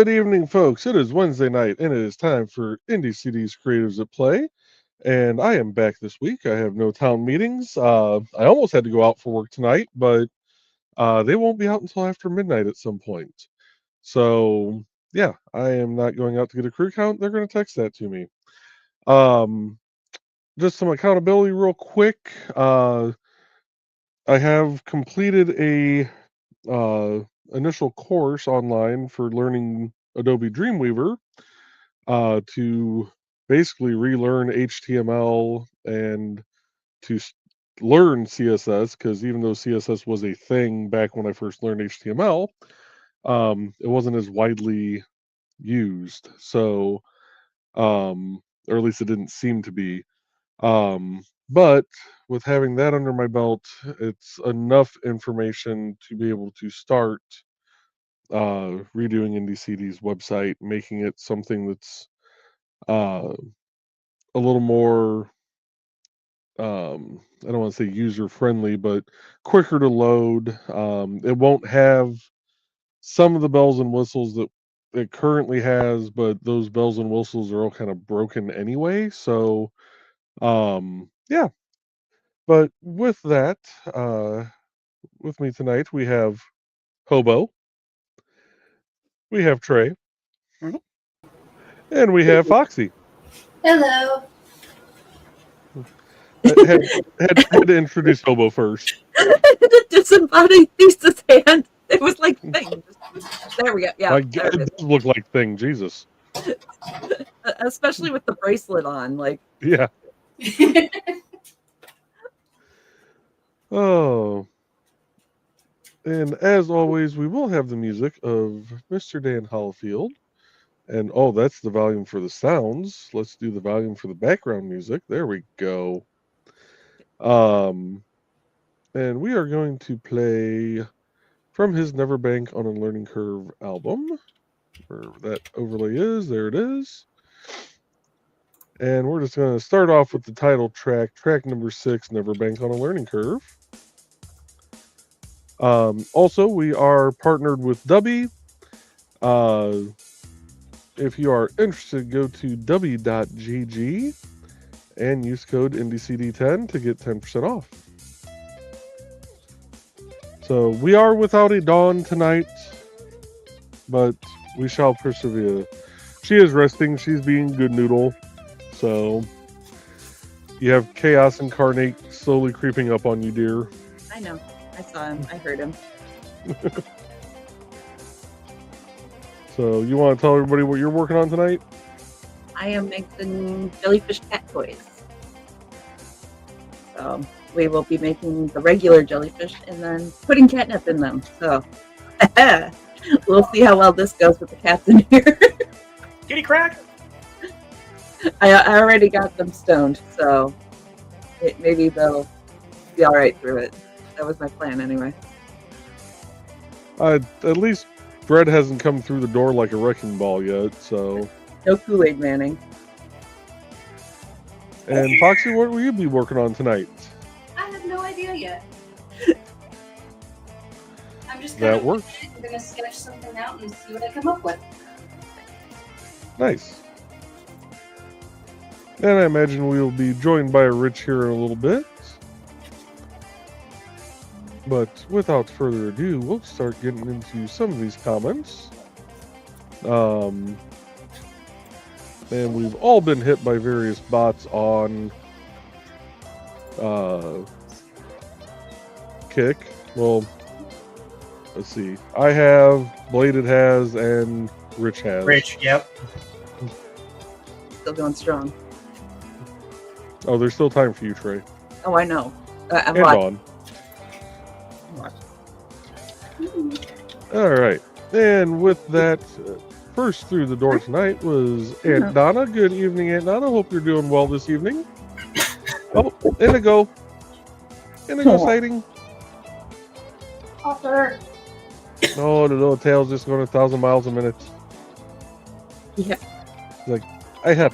Good evening, folks. It is Wednesday night, and it is time for IndieCD's Creatives at Play. And I am back this week. I have no town meetings. I almost had to go out for work tonight, but they won't be out until after midnight at some point. So, yeah, I am not going out to get a crew count. They're going to text that to me. Just some accountability real quick. I have completed a initial course online for learning Adobe Dreamweaver to basically relearn HTML and to learn CSS, because even though CSS was a thing back when I first learned HTML, it wasn't as widely used. So, or at least it didn't seem to be. But with having that under my belt, it's enough information to be able to start redoing IndieCD's website, making it something that's a little more, I don't want to say user friendly, but quicker to load. It won't have some of the bells and whistles that it currently has, but those bells and whistles are all kind of broken anyway. So, yeah. But with that, with me tonight, we have Hobo, we have Trey, Mhm. and we have Foxy. Hello. Had to introduce Hobo first. The disembodied thesis hand. It was like thing. There we go. Yeah, Like, there it it is. does look like Thing, Jesus. Especially with the bracelet on. Like, Yeah. Oh. And as always, we will have the music of Mr. Dan Hollifield. And oh, that's the volume for the sounds. Let's do the volume for the background music. There we go. And we are going to play from his Neverbank on a Learning Curve album. Where that overlay is, there it is. And we're just going to start off with the title track, track number 6, Neverbank on a Learning Curve. Also, we are partnered with Dubby. If you are interested, go to dubby.gg and use code IndieCD10 to get 10% off. So we are without a Dawn tonight, but we shall persevere. She is resting. She's being good noodle. So you have Chaos Incarnate slowly creeping up on you, dear. I know. I saw him. I heard him. So you want to tell everybody what you're working on tonight? I am making jellyfish cat toys. So we will be making the regular jellyfish and then putting catnip in them. So we'll see how well this goes with the cats in here. Kitty crack. I already got them stoned, so maybe they'll be all right through it. That was my plan anyway. At least Fred hasn't come through the door like a wrecking ball yet, so. No Kool-Aid Manning. And Foxy, what will you be working on tonight? I have no idea yet. I'm just That gonna works. I'm gonna sketch something out and see what I come up with. Nice. And I imagine we will be joined by Rich here in a little bit. But without further ado, we'll start getting into some of these comments. And we've all been hit by various bots on Kick. Well, let's see. I have, Bladed has, and Rich has. Rich, yep. Still going strong. Oh, there's still time for you, Trey. Oh, I know. I'm And watching. Dawn. All right. And with that, first through the door tonight was Aunt Donna. Good evening, Aunt Donna. Hope you're doing well this evening. Oh, Indigo. Indigo sighting. Offer. Oh, the little tail's just going 1,000 miles a minute. Yeah. Like, I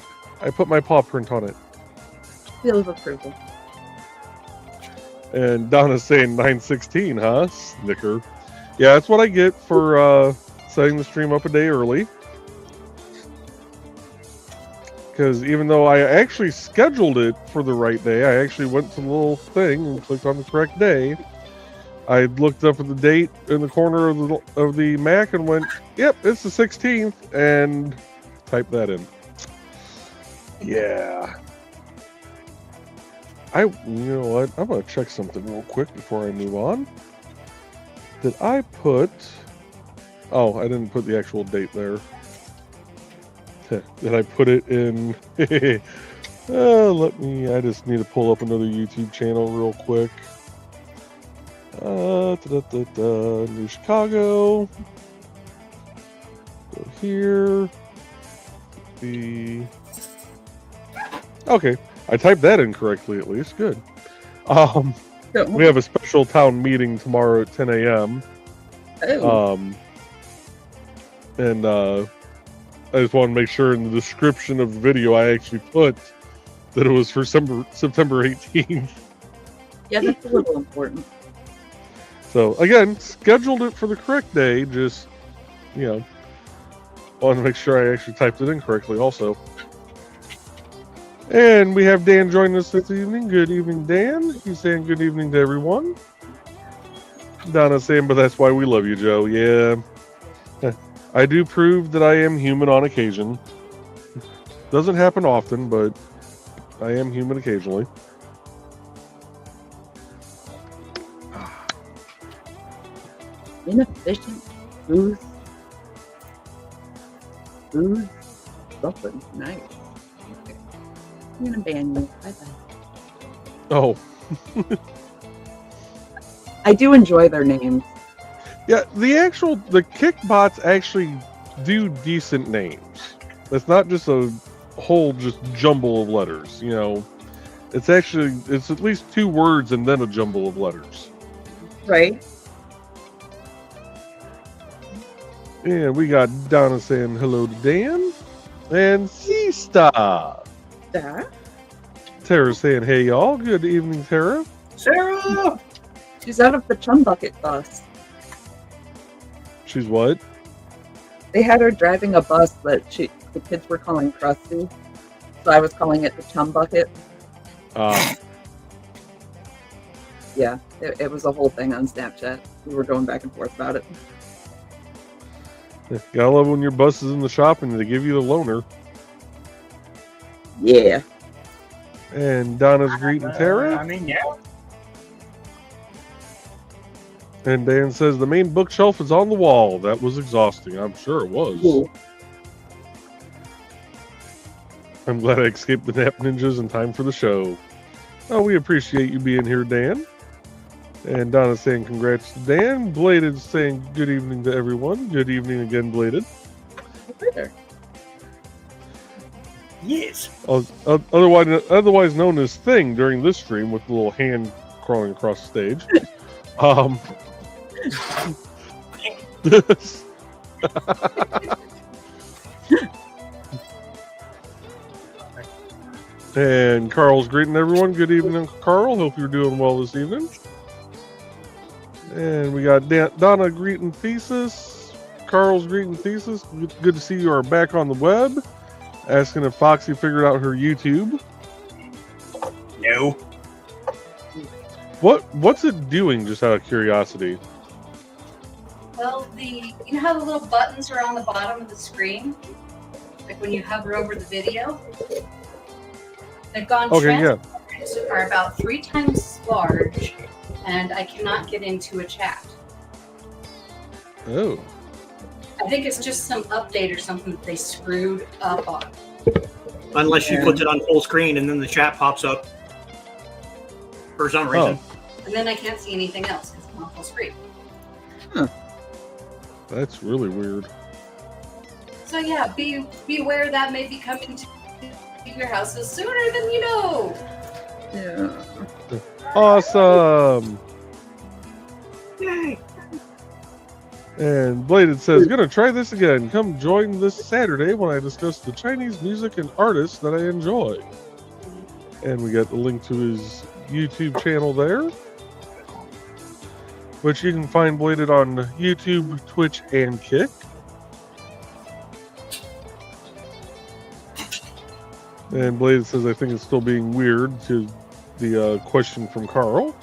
put my paw print on it. Seal of approval. And Donna's saying 9:16, huh? Snicker. Yeah, that's what I get for setting the stream up a day early. Because even though I actually scheduled it for the right day, I actually went to the little thing and clicked on the correct day. I looked up at the date in the corner of the Mac and went, "Yep, it's the 16th," and typed that in. Yeah. You know what? I'm gonna check something real quick before I move on. Did I put? Oh, I didn't put the actual date there. Did I put it in? I just need to pull up another YouTube channel real quick. New Chicago. Go here. Okay, I typed that in correctly at least. Good. We have a special town meeting tomorrow at 10 a.m. Oh. And I just want to make sure in the description of the video I actually put that it was for September 18th. Yeah, that's a little important. So again, scheduled it for the correct day. Just want to make sure I actually typed it in correctly also. And we have Dan joining us this evening. Good evening, Dan. He's saying good evening to everyone. Donna's saying, but that's why we love you, Joe. Yeah. I do prove that I am human on occasion. Doesn't happen often, but I am human occasionally. Inefficient booze. Something nice. Okay. I'm gonna ban you. Bye-bye. Oh. I do enjoy their names. Yeah, the kick bots actually do decent names. It's not just a whole just jumble of letters, It's at least 2 words and then a jumble of letters. Right. And we got Donna saying hello to Dan. And C-Star. Yeah. Tara saying, hey y'all. Good evening, Tara. Sarah! She's out of the chum bucket bus. She's what? They had her driving a bus that the kids were calling Krusty. So I was calling it the chum bucket. Yeah, it was a whole thing on Snapchat. We were going back and forth about it. Gotta love when your bus is in the shop and they give you the loaner. Yeah. And Donna's greeting Tara. Yeah. And Dan says the main bookshelf is on the wall. That was exhausting. I'm sure it was. Cool. I'm glad I escaped the nap ninjas in time for the show. Oh, we appreciate you being here, Dan. And Donna's saying congrats to Dan. Bladed saying good evening to everyone. Good evening again, Bladed. Later. Yes. Otherwise known as Thing during this stream with the little hand crawling across the stage. And Carl's greeting everyone. Good evening, Uncle Carl. Hope you're doing well this evening. And we got Donna greeting Thesis. Carl's greeting Thesis. Good to see you are back on the web. Asking if Foxy figured out her YouTube. No. What's it doing, just out of curiosity? Well, you know how the little buttons are on the bottom of the screen? Like when you hover over the video? They've gone are about 3 times large, and I cannot get into a chat. Oh. I think it's just some update or something that they screwed up on. Unless you put it on full screen and then the chat pops up for some reason. And then I can't see anything else because I'm on full screen. That's really weird. So yeah, be aware that may be coming to your houses sooner than you know. Yeah. Awesome. Yay. And Bladed says, gonna try this again. Come join this Saturday when I discuss the Chinese music and artists that I enjoy. And we got the link to his YouTube channel there, which you can find Bladed on YouTube, Twitch, and Kick. And Blade says, I think it's still being weird to the question from Carl.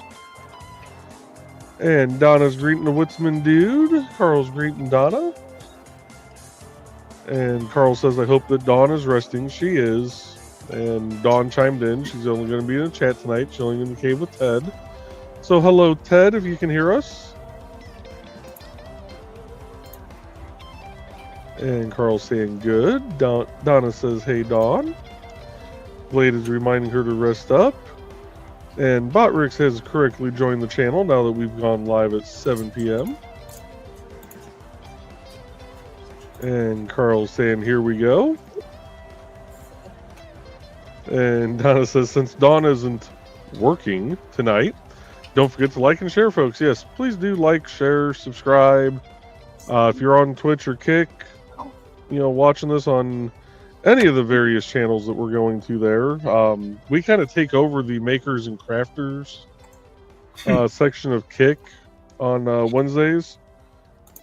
And Donna's greeting the Woodsman dude. Carl's greeting Donna. And Carl says, I hope that Dawn is resting. She is. And Dawn chimed in. She's only going to be in a chat tonight, chilling in the cave with Ted. So hello, Ted, if you can hear us. And Carl's saying good. Donna says, hey, Dawn. Blade is reminding her to rest up. And Botrix has correctly joined the channel now that we've gone live at 7 p.m. And Carl's saying, here we go. And Donna says, since Dawn isn't working tonight, don't forget to like and share, folks. Yes, please do like, share, subscribe. If you're on Twitch or Kick, watching this on any of the various channels that we're going to there, we kind of take over the makers and crafters section of Kick on Wednesdays.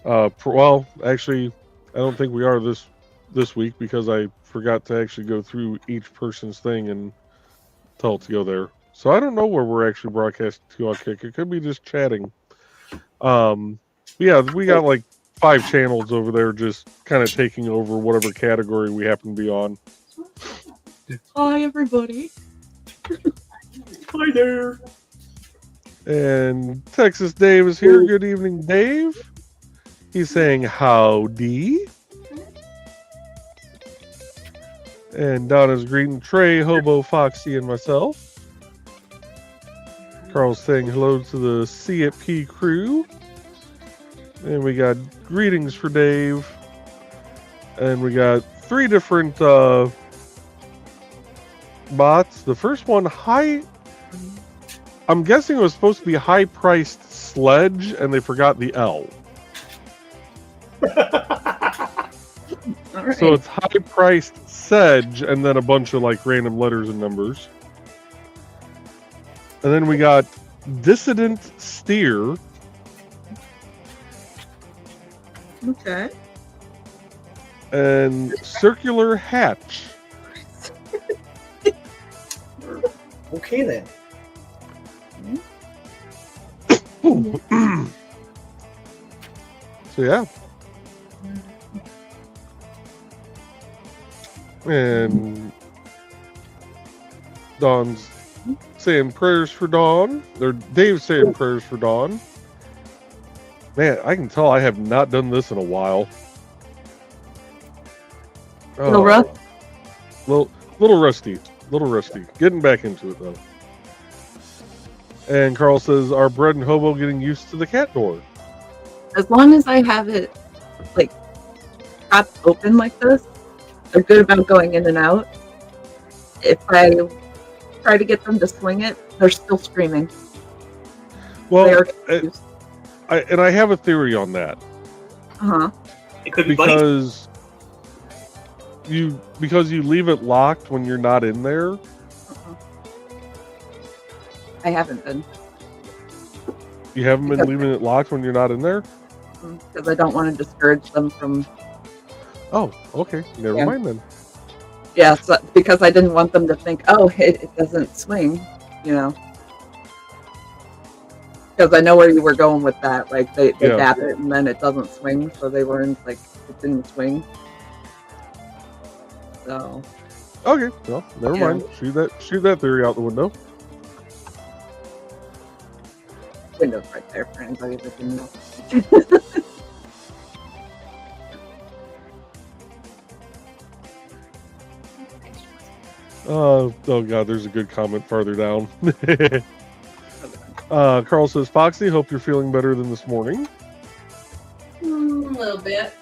Well, actually, I don't think we are this week because I forgot to actually go through each person's thing and tell it to go there. So I don't know where we're actually broadcasting to on Kick. It could be just chatting. Yeah, we got like 5 channels over there just kind of taking over whatever category we happen to be on. Hi, everybody. Hi there. And Texas Dave is here. Good evening, Dave. He's saying howdy. And Donna's greeting Trey, Hobo, Foxy, and myself. Carl's saying hello to the C at P crew. And we got greetings for Dave. And we got 3 different bots. The first one, I'm guessing it was supposed to be high-priced sledge, and they forgot the L. Right. So it's high-priced sedge, and then a bunch of like random letters and numbers. And then we got dissident steer. Okay. And circular hatch. Okay then. So yeah. And Dawn's saying prayers for Dawn. Or Dave's saying prayers for Dawn. Man, I can tell I have not done this in a while. Little rough? Little rusty. Little rusty. Getting back into it though. And Carl says, "Are Bread and Hobo getting used to the cat door?" As long as I have it like propped open like this, they're good about going in and out. If I try to get them to swing it, they're still screaming. Well, I have a theory on that. It could be bunnies. Because you leave it locked when you're not in there. I haven't been. You haven't been leaving it locked when you're not in there? Because I don't want to discourage them from... Oh, okay. Never mind then. Yeah, so, because I didn't want them to think, oh, it doesn't swing, Because I know where you were going with that. Like, they tap it and then it doesn't swing, so they learned, like, it didn't swing. So... Okay, well, never mind. Shoot that theory out the window. Window's right there for anybody that didn't know. Oh god, there's a good comment farther down. Carl says, "Foxy, hope you're feeling better than this morning." A little bit.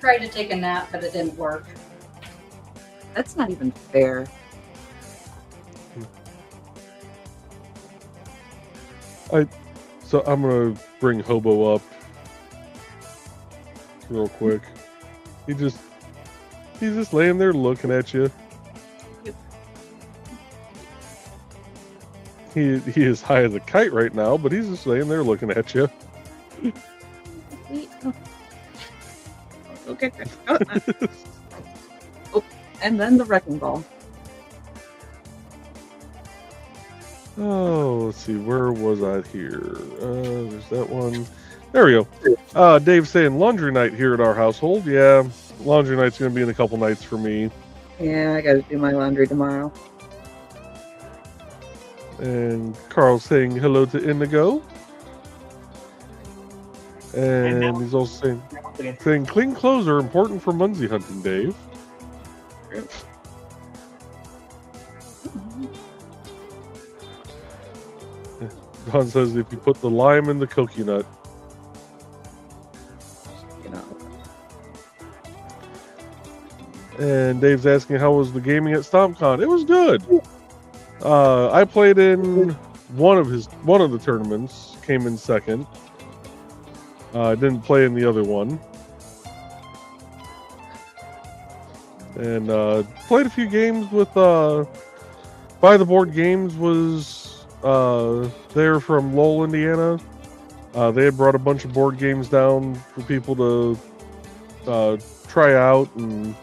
Tried to take a nap, but it didn't work. That's not even fair. So I'm gonna bring Hobo up real quick. He's just laying there looking at you. He is high as a kite right now, but he's just laying there looking at you. Okay. Oh, and then the wrecking ball. Oh, let's see. Where was I here? There's that one. There we go. Dave's saying laundry night here at our household. Yeah, laundry night's going to be in a couple nights for me. Yeah, I got to do my laundry tomorrow. And Carl's saying hello to Indigo. And he's also saying clean clothes are important for Munzie hunting, Dave. Don says if you put the lime in the coconut. And Dave's asking how was the gaming at StompCon. It was good. I played in one of the tournaments, came in second. I didn't play in the other one. And played a few games with By the Board Games was there from Lowell, Indiana. They had brought a bunch of board games down for people to try out and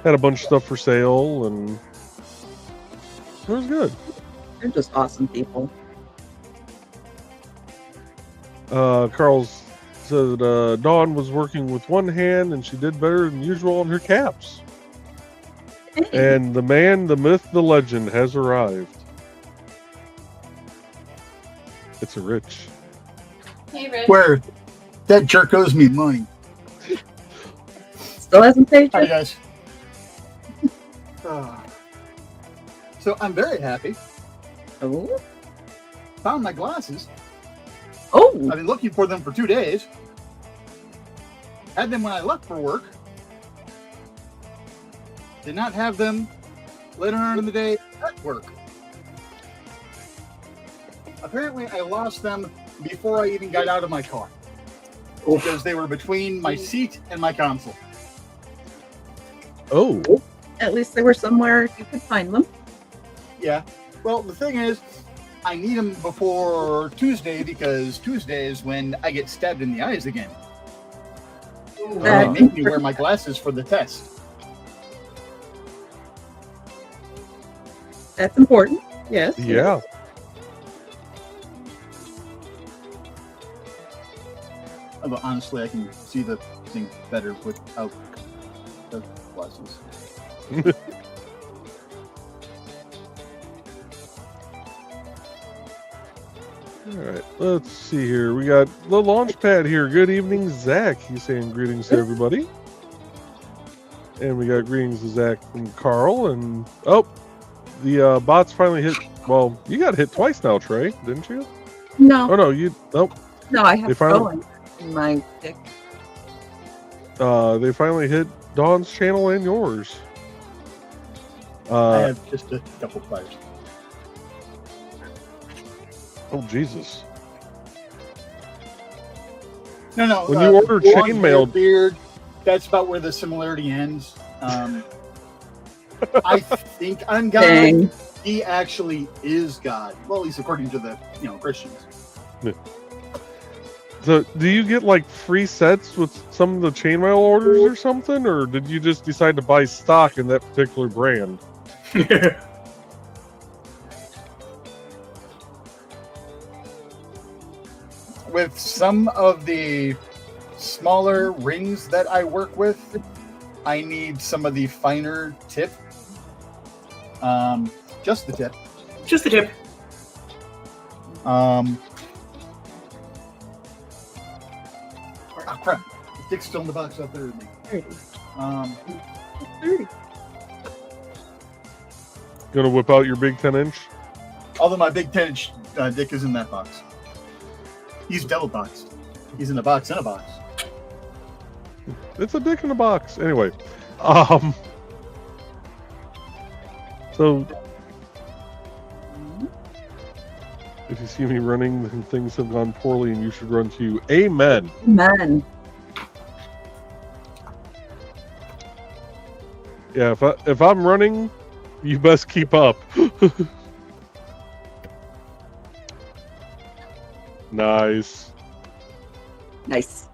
had a bunch of stuff for sale, and it was good. They're just awesome people. Carl said Dawn was working with one hand and she did better than usual on her caps. And the man, the myth, the legend has arrived. It's a Rich. Hey, Rich. Where that jerk owes me money. Still hasn't paid Hi, you? guys. So I'm very happy. Oh. Found my glasses. Oh. I've been looking for them for 2 days. Had them when I left for work. Did not have them later on in the day at work. Apparently, I lost them before I even got out of my car. Because they were between my seat and my console. Oh. At least they were somewhere you could find them. Yeah. Well, the thing is, I need them before Tuesday because Tuesday is when I get stabbed in the eyes again. They make me wear my glasses for the test. That's important. Yes. Yeah. Although honestly, I can see the thing better without the glasses. All right, let's see here. We got the launch pad here. Good evening, Zach. He's saying greetings to everybody. And we got greetings to Zach and Carl. And the bots finally hit. Well, you got hit twice now, Trey, didn't you? No. Oh no, you. Nope. No, I have They finally- going in my pick. They finally hit Dawn's channel and yours. I have just a couple players. Oh Jesus! No. When you order blonde hair, chainmail- beard, that's about where the similarity ends. I think I'm God. Dang. He actually is God. Well, at least according to the Christians. So, do you get like free sets with some of the chainmail orders or something, or did you just decide to buy stock in that particular brand? With some of the smaller rings that I work with, I need some of the finer tip. Just the tip. Just the tip. Oh crap! The stick's still in the box out there with me. 30. 30. Gonna whip out your big 10-inch? Although my big 10-inch dick is in that box. He's double boxed. He's in a box in a box. It's a dick in a box. Anyway, so if you see me running, then things have gone poorly, and you should run too. Amen. Amen. Yeah, if I'm running, you best keep up. Nice. Nice.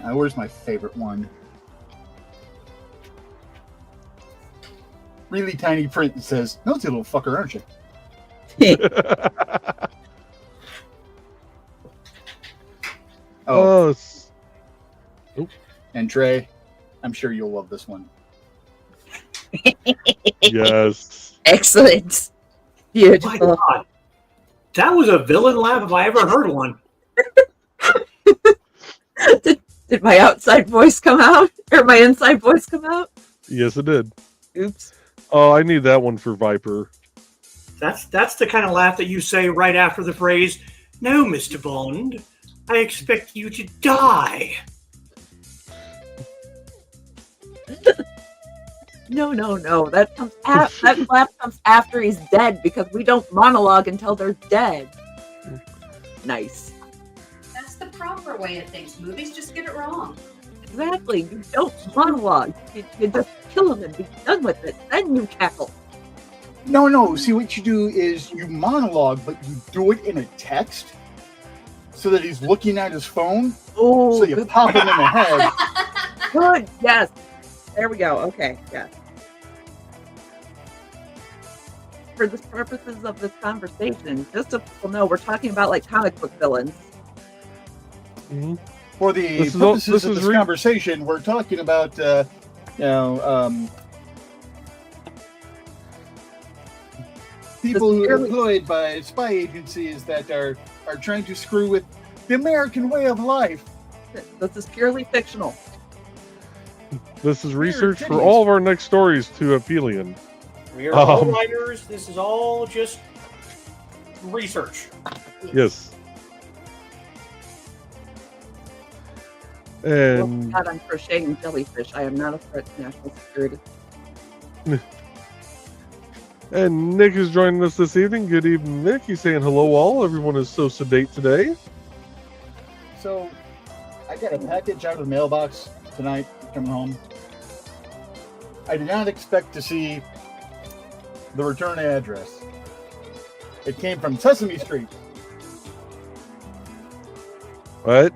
Where's my favorite one? really tiny print that says, "Nosy little fucker, aren't you?" Oh, and Trey, I'm sure you'll love this one. Yes. Excellent. My Beautiful. God, that was a villain laugh if I ever heard one. Did my outside voice come out? Or my inside voice come out? Yes, it did. Oops. Oh, I need that one for Viper. That's the kind of laugh that you say right after the phrase, "No, Mr. Bond, I expect you to die." No. That laugh comes after he's dead because we don't monologue until they're dead. Nice. That's the proper way of things. Movies just get it wrong. Exactly. You don't monologue. You just kill him and be done with it. Then you cackle. No. See, what you do is you monologue, but you do it in a text so that he's looking at his phone. Oh, So you pop him in the head. Good. Yes. There we go. Okay. Yeah. For the purposes of this conversation, just so people know, we're talking about like comic book villains. Mhm. For the purposes of this conversation, we're talking about, people who are employed by spy agencies that are trying to screw with the American way of life. This is purely fictional. This is research for all of our next stories to Aphelion. We are all writers. This is all just research. Yes. And God, I'm crocheting jellyfish. I am not a threat to national security. And Nick is joining us this evening. Good evening, Nick. He's saying hello all. Everyone is so sedate today. So, I got a package out of the mailbox tonight coming home. I did not expect to see the return address. It came from Sesame Street. What?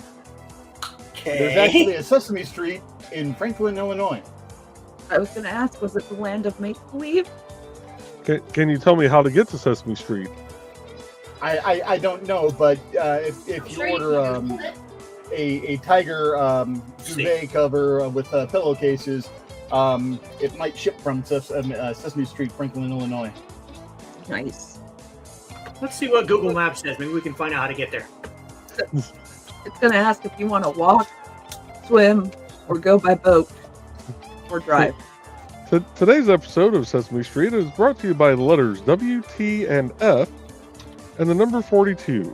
There's actually a Sesame Street in Franklin, Illinois. I was going to ask, was it the land of make-believe? Can you tell me how to get to Sesame Street? I don't know, but if you order a tiger duvet cover with pillowcases, it might ship from Sesame Street, Franklin, Illinois. Nice. Let's see what Google Maps says. Maybe we can find out how to get there. It's going to ask if you want to walk, swim, or go by boat, or drive. Today's episode of Sesame Street is brought to you by the letters W, T, and F, and the number 42. You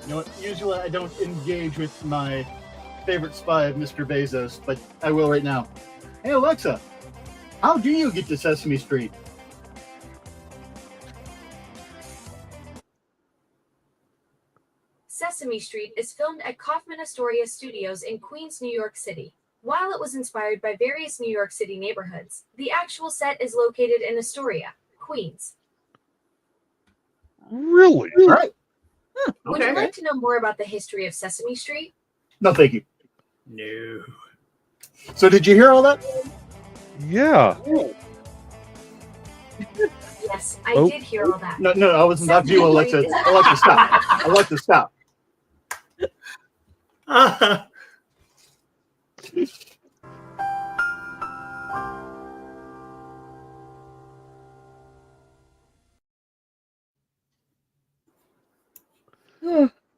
know what? Usually I don't engage with my favorite spy of Mr. Bezos, but I will right now. Hey, Alexa, how do you get to Sesame Street? Sesame Street is filmed at Kaufman Astoria Studios in Queens, New York City. While it was inspired by various New York City neighborhoods, the actual set is located in Astoria, Queens. Really? All right. Would you like to know more about the history of Sesame Street? No, thank you. No. So did you hear all that? Yeah. Yes, I did hear all that. No, I wasn't talking to you, Alexa. Alexa, stop. Alexa, stop.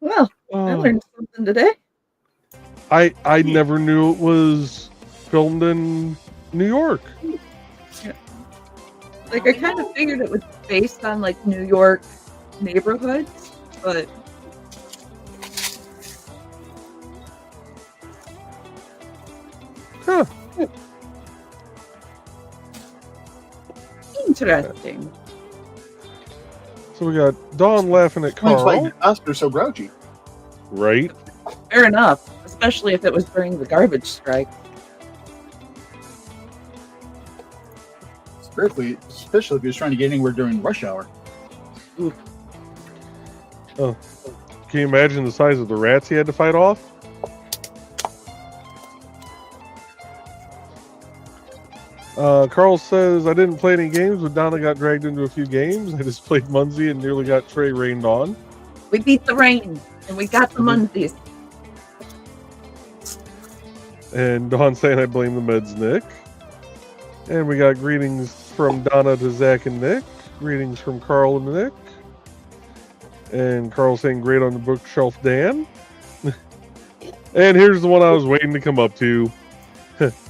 Well, I learned something today. I never knew it was filmed in New York. Like, I kind of figured it was based on, like, New York neighborhoods, but... Huh. Interesting. So we got Dawn laughing at Explains Carl. why Oscar's so grouchy. Right? Fair enough, especially if it was during the garbage strike. Especially if he was trying to get anywhere during rush hour. Oof. Oh. Can you imagine the size of the rats he had to fight off? Carl says, I didn't play any games, but Donna got dragged into a few games. I just played Munzie and nearly got Trey rained on. We beat the rain, and we got the Mundies. And Dawn saying, I blame the meds, Nick. And we got greetings from Donna to Zach and Nick. Greetings from Carl and Nick. And Carl saying, great on the bookshelf, Dan. And here's the one I was waiting to come up to.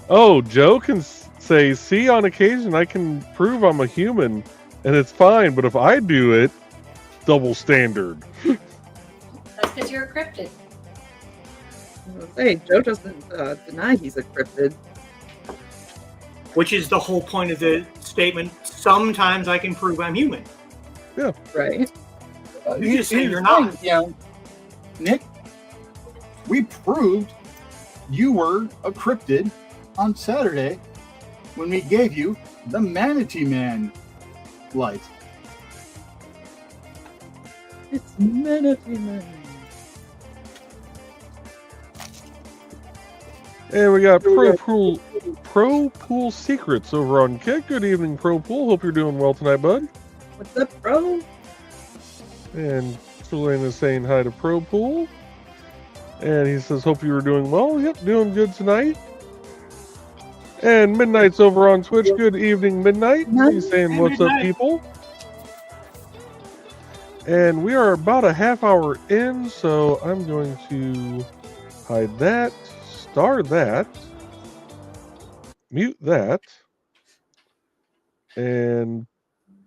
Oh, Joe can say, see, on occasion I can prove I'm a human, and it's fine, but if I do it, double standard. That's because you're a cryptid. Hey, Joe doesn't deny he's a cryptid. Which is the whole point of the statement. Sometimes I can prove I'm human. Yeah. Right. You just say you're not. Yeah. Nick, we proved you were a cryptid on Saturday when we gave you the Manatee Man light. It's Manatee Man. And we got Pro Pool Secrets over on Kick. Good evening, Pro Pool. Hope you're doing well tonight, bud. What's up, bro? And Selena is saying hi to Pro Pool. And he says, hope you were doing well. Yep, doing good tonight. And Midnight's over on Twitch. Good evening, Midnight. He's saying, what's up, people? And we are about a half hour in, so I'm going to hide that, star that, mute that, and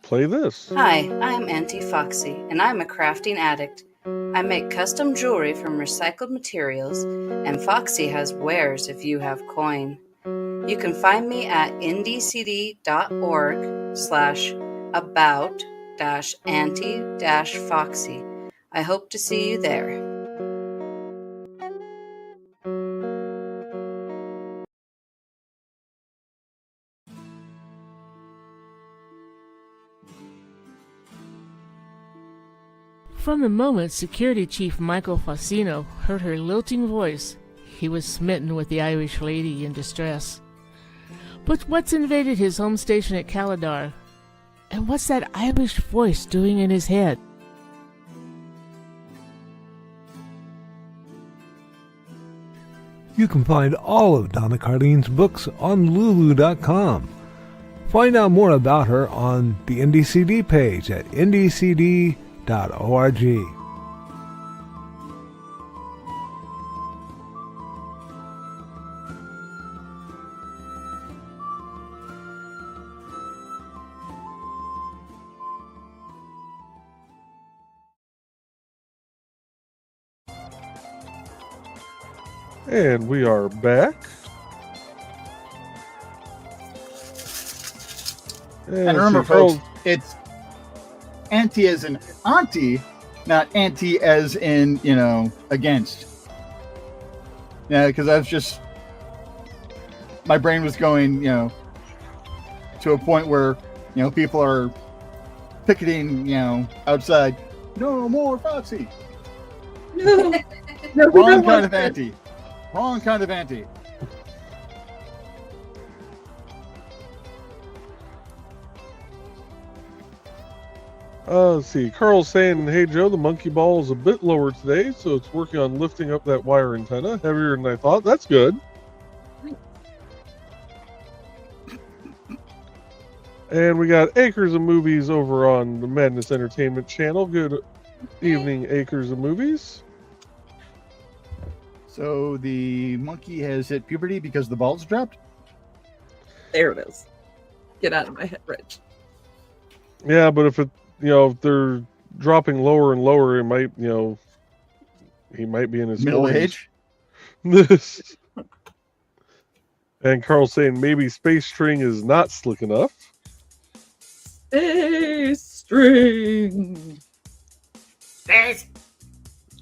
play this. Hi, I'm Auntie Foxy, and I'm a crafting addict. I make custom jewelry from recycled materials, and Foxy has wares if you have coin. You can find me at indiecd.org/about-auntie-foxy. I hope to see you there. From the moment Security Chief Michael Fassino heard her lilting voice, he was smitten with the Irish lady in distress. But what's invaded his home station at Caladar? And what's that Irish voice doing in his head? You can find all of Donna Carleen's books on Lulu.com. Find out more about her on the IndieCD page at IndieCD.org. And we are back. And remember, folks, it's anti as in auntie, not anti as in, against. Yeah, because I was just, my brain was going, to a point where, people are picketing, outside. No more Foxy. No, Wrong kind of anti. Wrong kind of anti. Let's see. Carl's saying, hey, Joe, the monkey ball is a bit lower today, so it's working on lifting up that wire antenna. Heavier than I thought. That's good. And we got Acres of Movies over on the Madness Entertainment channel. Good evening, Acres of Movies. So the monkey has hit puberty because the ball's dropped? There it is. Get out of my head, Rich. Yeah, but if if they're dropping lower and lower, it might, he might be in his middle 40s. age. And Carl's saying maybe Space String is not slick enough. Space String. Space.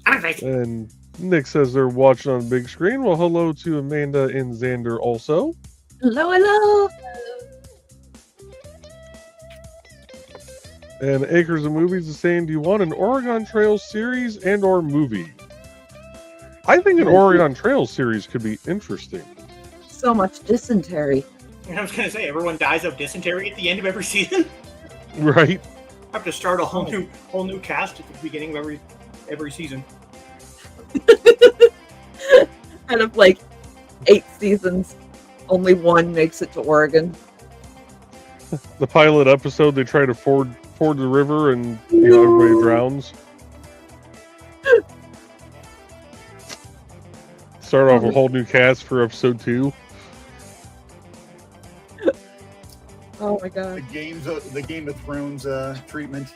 I'm a face. And Nick says they're watching on the big screen. Well, hello to Amanda and Xander also. Hello, hello. And Acres of Movies is saying, do you want an Oregon Trail series and or movie? I think an Oregon Trail series could be interesting. So much dysentery. And I was going to say, everyone dies of dysentery at the end of every season. Right. I have to start a whole new cast at the beginning of every season. Out of like 8 seasons, only 1 makes it to Oregon. The pilot episode, they try to ford the river, and everybody drowns. Start off a whole new cast for episode 2. Oh my god! The Game of Thrones treatment.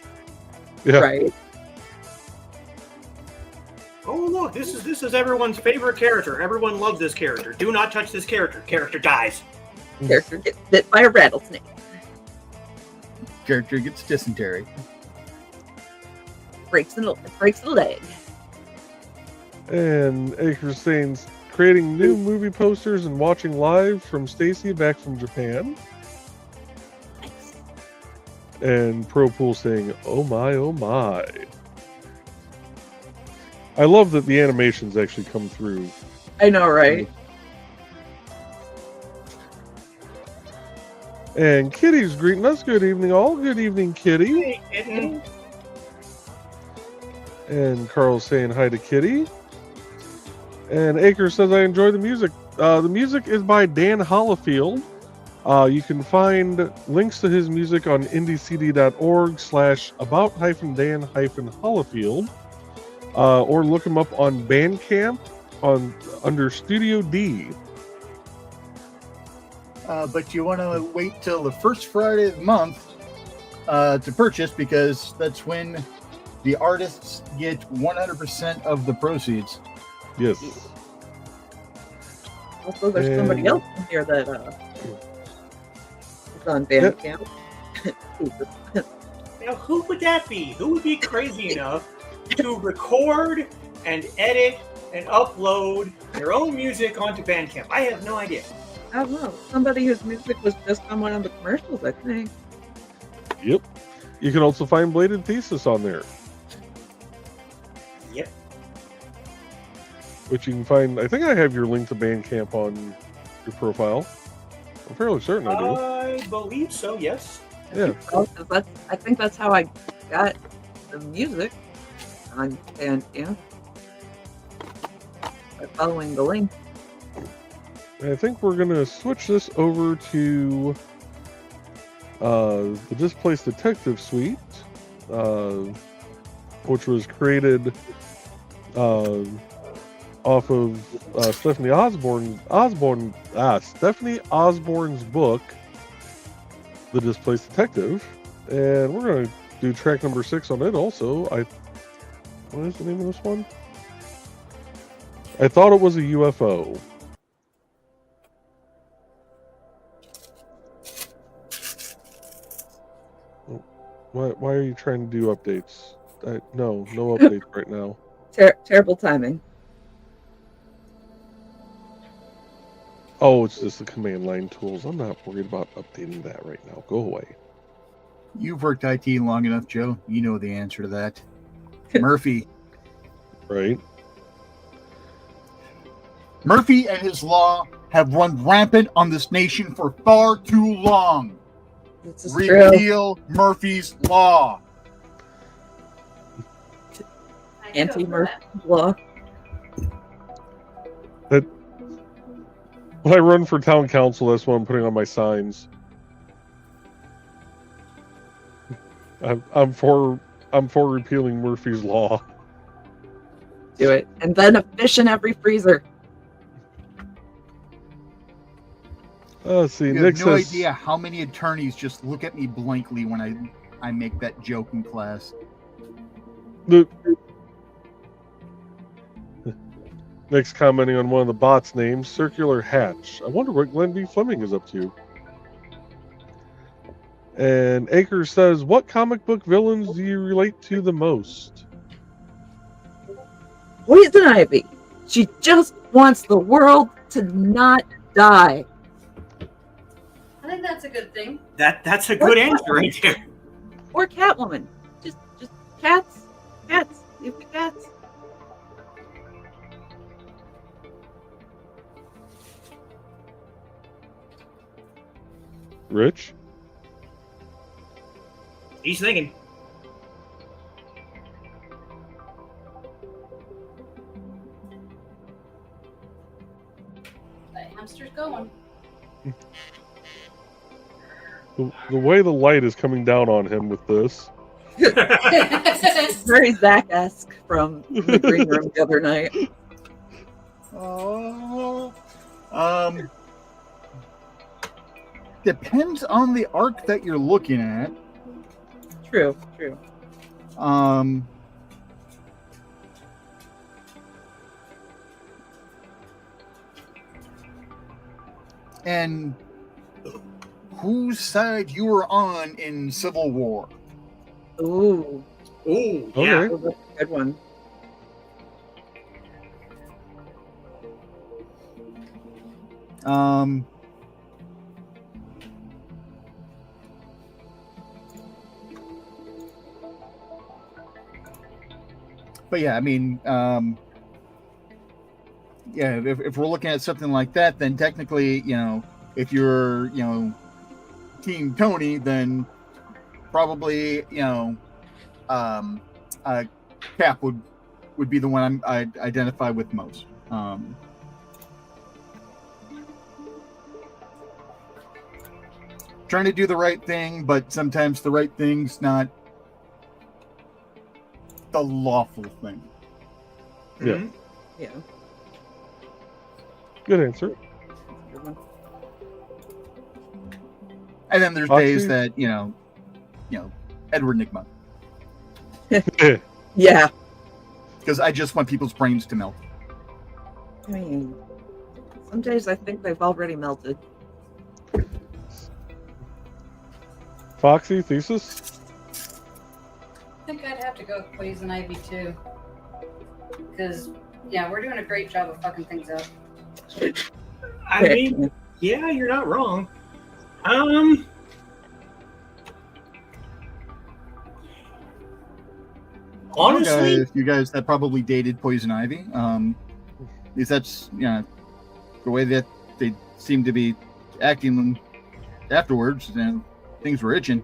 Yeah. Right. Oh look, this is everyone's favorite character. Everyone loves this character. Do not touch this character. Character dies. Character gets bit by a rattlesnake. Character gets dysentery. Breaks the leg. And Acres saying, creating new movie posters and watching live from Stacy back from Japan. Nice. And Pro Pool saying, oh my, oh my. I love that the animations actually come through. I know, right? And Kitty's greeting us. Good evening, all. Good evening, Kitty. Hey, kitten. And Carl's saying hi to Kitty. And Acre says, I enjoy the music. The music is by Dan Hollifield. You can find links to his music on indiecd.org/about-Dan-Hollifield. Or look him up on Bandcamp under Studio D. But you want to wait till the first Friday of the month to purchase, because that's when the artists get 100% of the proceeds. Yes. Also, there's somebody else in here that is on Bandcamp. Now, who would that be? Who would be crazy enough to record and edit and upload their own music onto Bandcamp? I have no idea. I don't know. Somebody whose music was just on one of the commercials, I think. Yep. You can also find Bladed Thesis on there. Yep. Which you can find. I think I have your link to Bandcamp on your profile. I'm fairly certain I do. I believe so, yes. Yeah. I think that's how I got the music on Bandcamp. By following the link. I think we're going to switch this over to the Displaced Detective Suite, which was created off of Stephanie Osborne's book, The Displaced Detective, and we're going to do track number 6 on it also. What is the name of this one? I thought it was a UFO. Why are you trying to do updates? No updates right now. Terrible timing. Oh, it's just the command line tools. I'm not worried about updating that right now. Go away. You've worked IT long enough, Joe. You know the answer to that. Murphy. Right. Murphy and his law have run rampant on this nation for far too long. This is Repeal true. Murphy's Law. Anti-Murphy law. When I run for town council, that's what I'm putting on my signs. I'm for repealing Murphy's Law. Do it. And then a fish in every freezer. Let's see. You Nick have no says, idea how many attorneys just look at me blankly when I make that joke in class. Nick's commenting on one of the bots' names, Circular Hatch. I wonder what Glenn B. Fleming is up to. And Acres says, what comic book villains do you relate to the most? Poison Ivy. She just wants the world to not die. I think that's a good thing. That's a good answer right there. Or Catwoman. Just cats. Cats. Leave the cats. Rich? He's thinking. The hamster's going. The way the light is coming down on him with this. Very Zach-esque from the green room the other night. Depends on the arc that you're looking at. True. And whose side you were on in Civil War? Ooh, Ooh, Okay. yeah. that's a good one. But yeah, I mean, yeah, if we're looking at something like that, then technically, if you're, Team Tony, then probably, Cap would be the one I'd identify with most. Trying to do the right thing, but sometimes the right thing's not the lawful thing. Yeah. Mhm. Yeah. Good answer. Good one. And then there's Foxy? days that, Edward Nygma. Yeah. Because I just want people's brains to melt. I mean, some days I think they've already melted. Foxy, thesis? I think I'd have to go with Poison Ivy too. Because, yeah, we're doing a great job of fucking things up. I mean, yeah, you're not wrong. Honestly, You guys that probably dated Poison Ivy, because that's the way that they seem to be acting afterwards, and things were itching.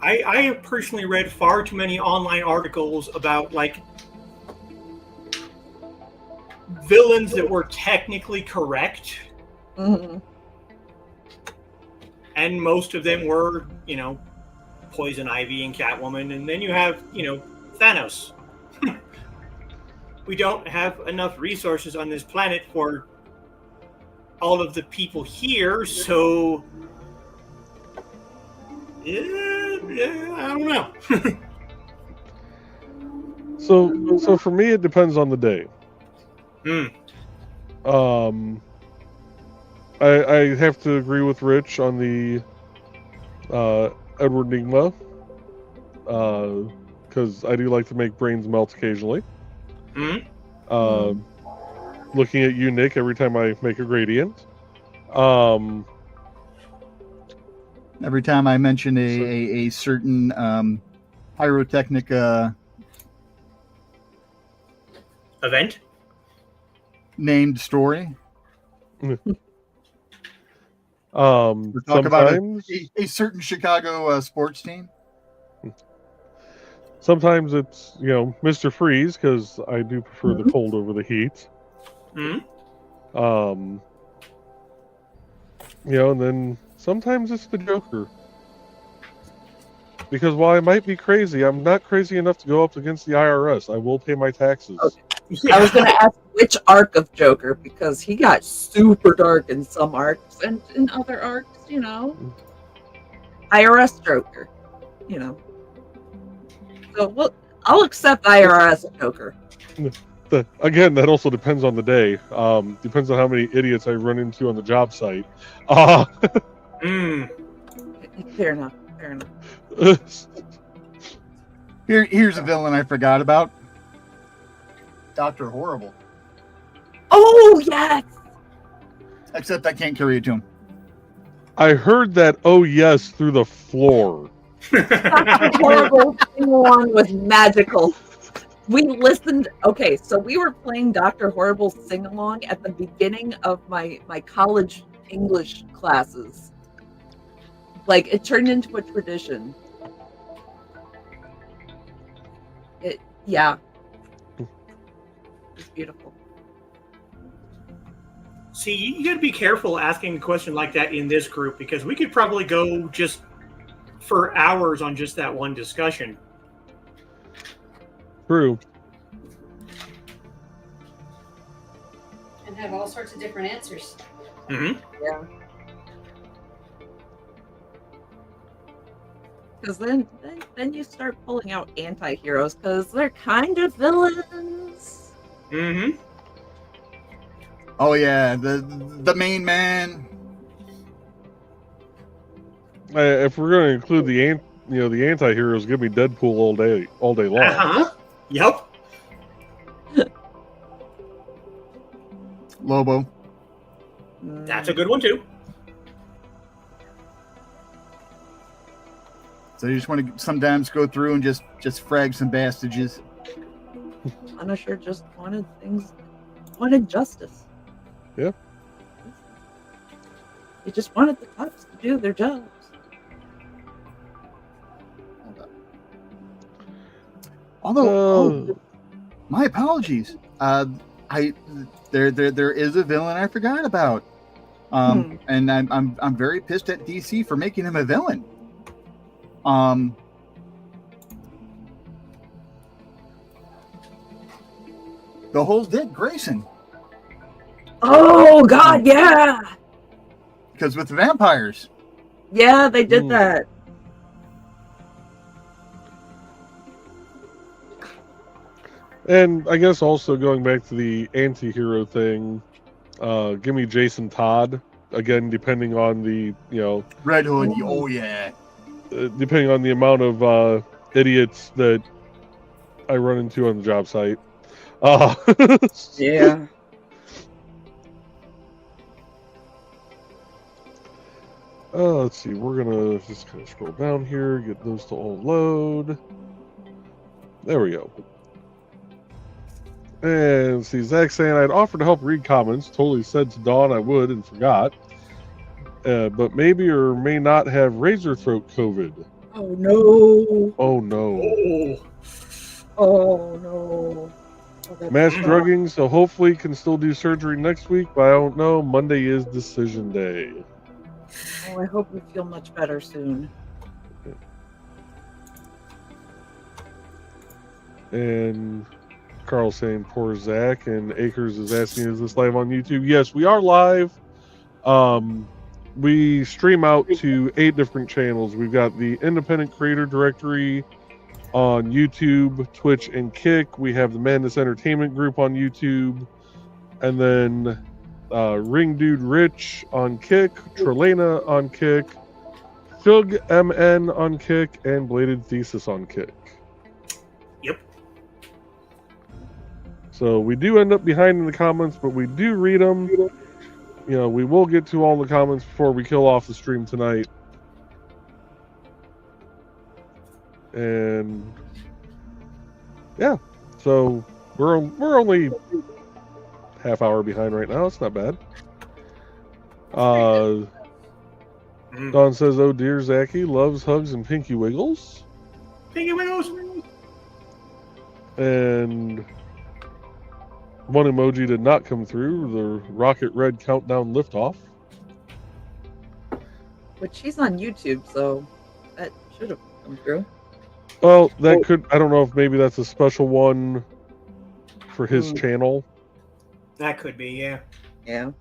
I have personally read far too many online articles about villains that were technically correct, Mm-hmm. and most of them were, Poison Ivy and Catwoman, and then you have, Thanos. We don't have enough resources on this planet for all of the people here, so I don't know. So for me, it depends on the day. I have to agree with Rich on the Edward Nygma, because I do like to make brains melt occasionally. Looking at you, Nick, every time I make a gradient. Every time I mention a certain pyrotechnic Event? named story, Sometimes, talk about a certain Chicago sports team. sometimes it's Mr. Freeze, because I do prefer the cold over the heat. And then sometimes it's the Joker. Because while I might be crazy, I'm not crazy enough to go up against the IRS. I will pay my taxes. Okay. I was going to ask which arc of Joker, because he got super dark in some arcs, and in other arcs, IRS Joker, So I'll accept IRS Joker. Again, that also depends on the day. Depends on how many idiots I run into on the job site. Fair enough. Here's a villain I forgot about. Dr. Horrible. Oh, yes! Except I can't carry it to him. I heard that "oh yes" through the floor. Dr. Horrible sing-along was magical. We listened. Okay, so we were playing Dr. Horrible sing-along at the beginning of my college English classes. Like, it turned into a tradition. Yeah. It's beautiful. See, you got to be careful asking a question like that in this group, because we could probably go just for hours on just that one discussion. True. And have all sorts of different answers. Mm-hmm. Yeah. Because then you start pulling out anti-heroes, because they're kind of villains. Mm-hmm. Oh yeah, the main man. If we're going to include the anti-heroes, give me Deadpool all day long. Uh-huh. Yep. Lobo. That's a good one too. So you just want to sometimes go through and just frag some bastages. Punisher just wanted justice. Yeah. He just wanted the cops to do their jobs. Although, my apologies. There is a villain I forgot about. And I'm very pissed at DC for making him a villain. The whole Dick Grayson. Oh God, yeah. Because with vampires. Yeah, they did that. And I guess also going back to the anti-hero thing, give me Jason Todd. Again, depending on the, Red Hood, oh yeah. Depending on the amount of idiots that I run into on the job site. Yeah. Let's see. We're going to just kind of scroll down here, get those to all load. There we go. And see, Zach saying, I'd offered to help read comments. Totally said to Dawn I would and forgot. But maybe or may not have razor throat COVID. Oh no. Oh no. Oh no. Mass drugging, so hopefully can still do surgery next week, but I don't know. Monday is decision day. Oh, I hope we feel much better soon. And Carl saying poor Zach, and Akers is asking, is this live on YouTube? Yes, we are live. We stream out to 8 different channels. We've got the Independent Creator Directory on YouTube, Twitch, and Kick. We have the Madness Entertainment Group on YouTube. And then Ring Dude Rich on Kick, Trelena on Kick, Fug MN on Kick, and Bladed Thesis on Kick. Yep. So we do end up behind in the comments, but we do read them. We will get to all the comments before we kill off the stream tonight. And yeah, so we're only half hour behind right now. It's not bad. Don says, "Oh dear, Zachy loves hugs and pinky wiggles." Pinky wiggles. And one emoji did not come through. The rocket red countdown liftoff. But she's on YouTube, so that should have come through. Well, that could. I don't know if maybe that's a special one for his channel. That could be, yeah. Yeah.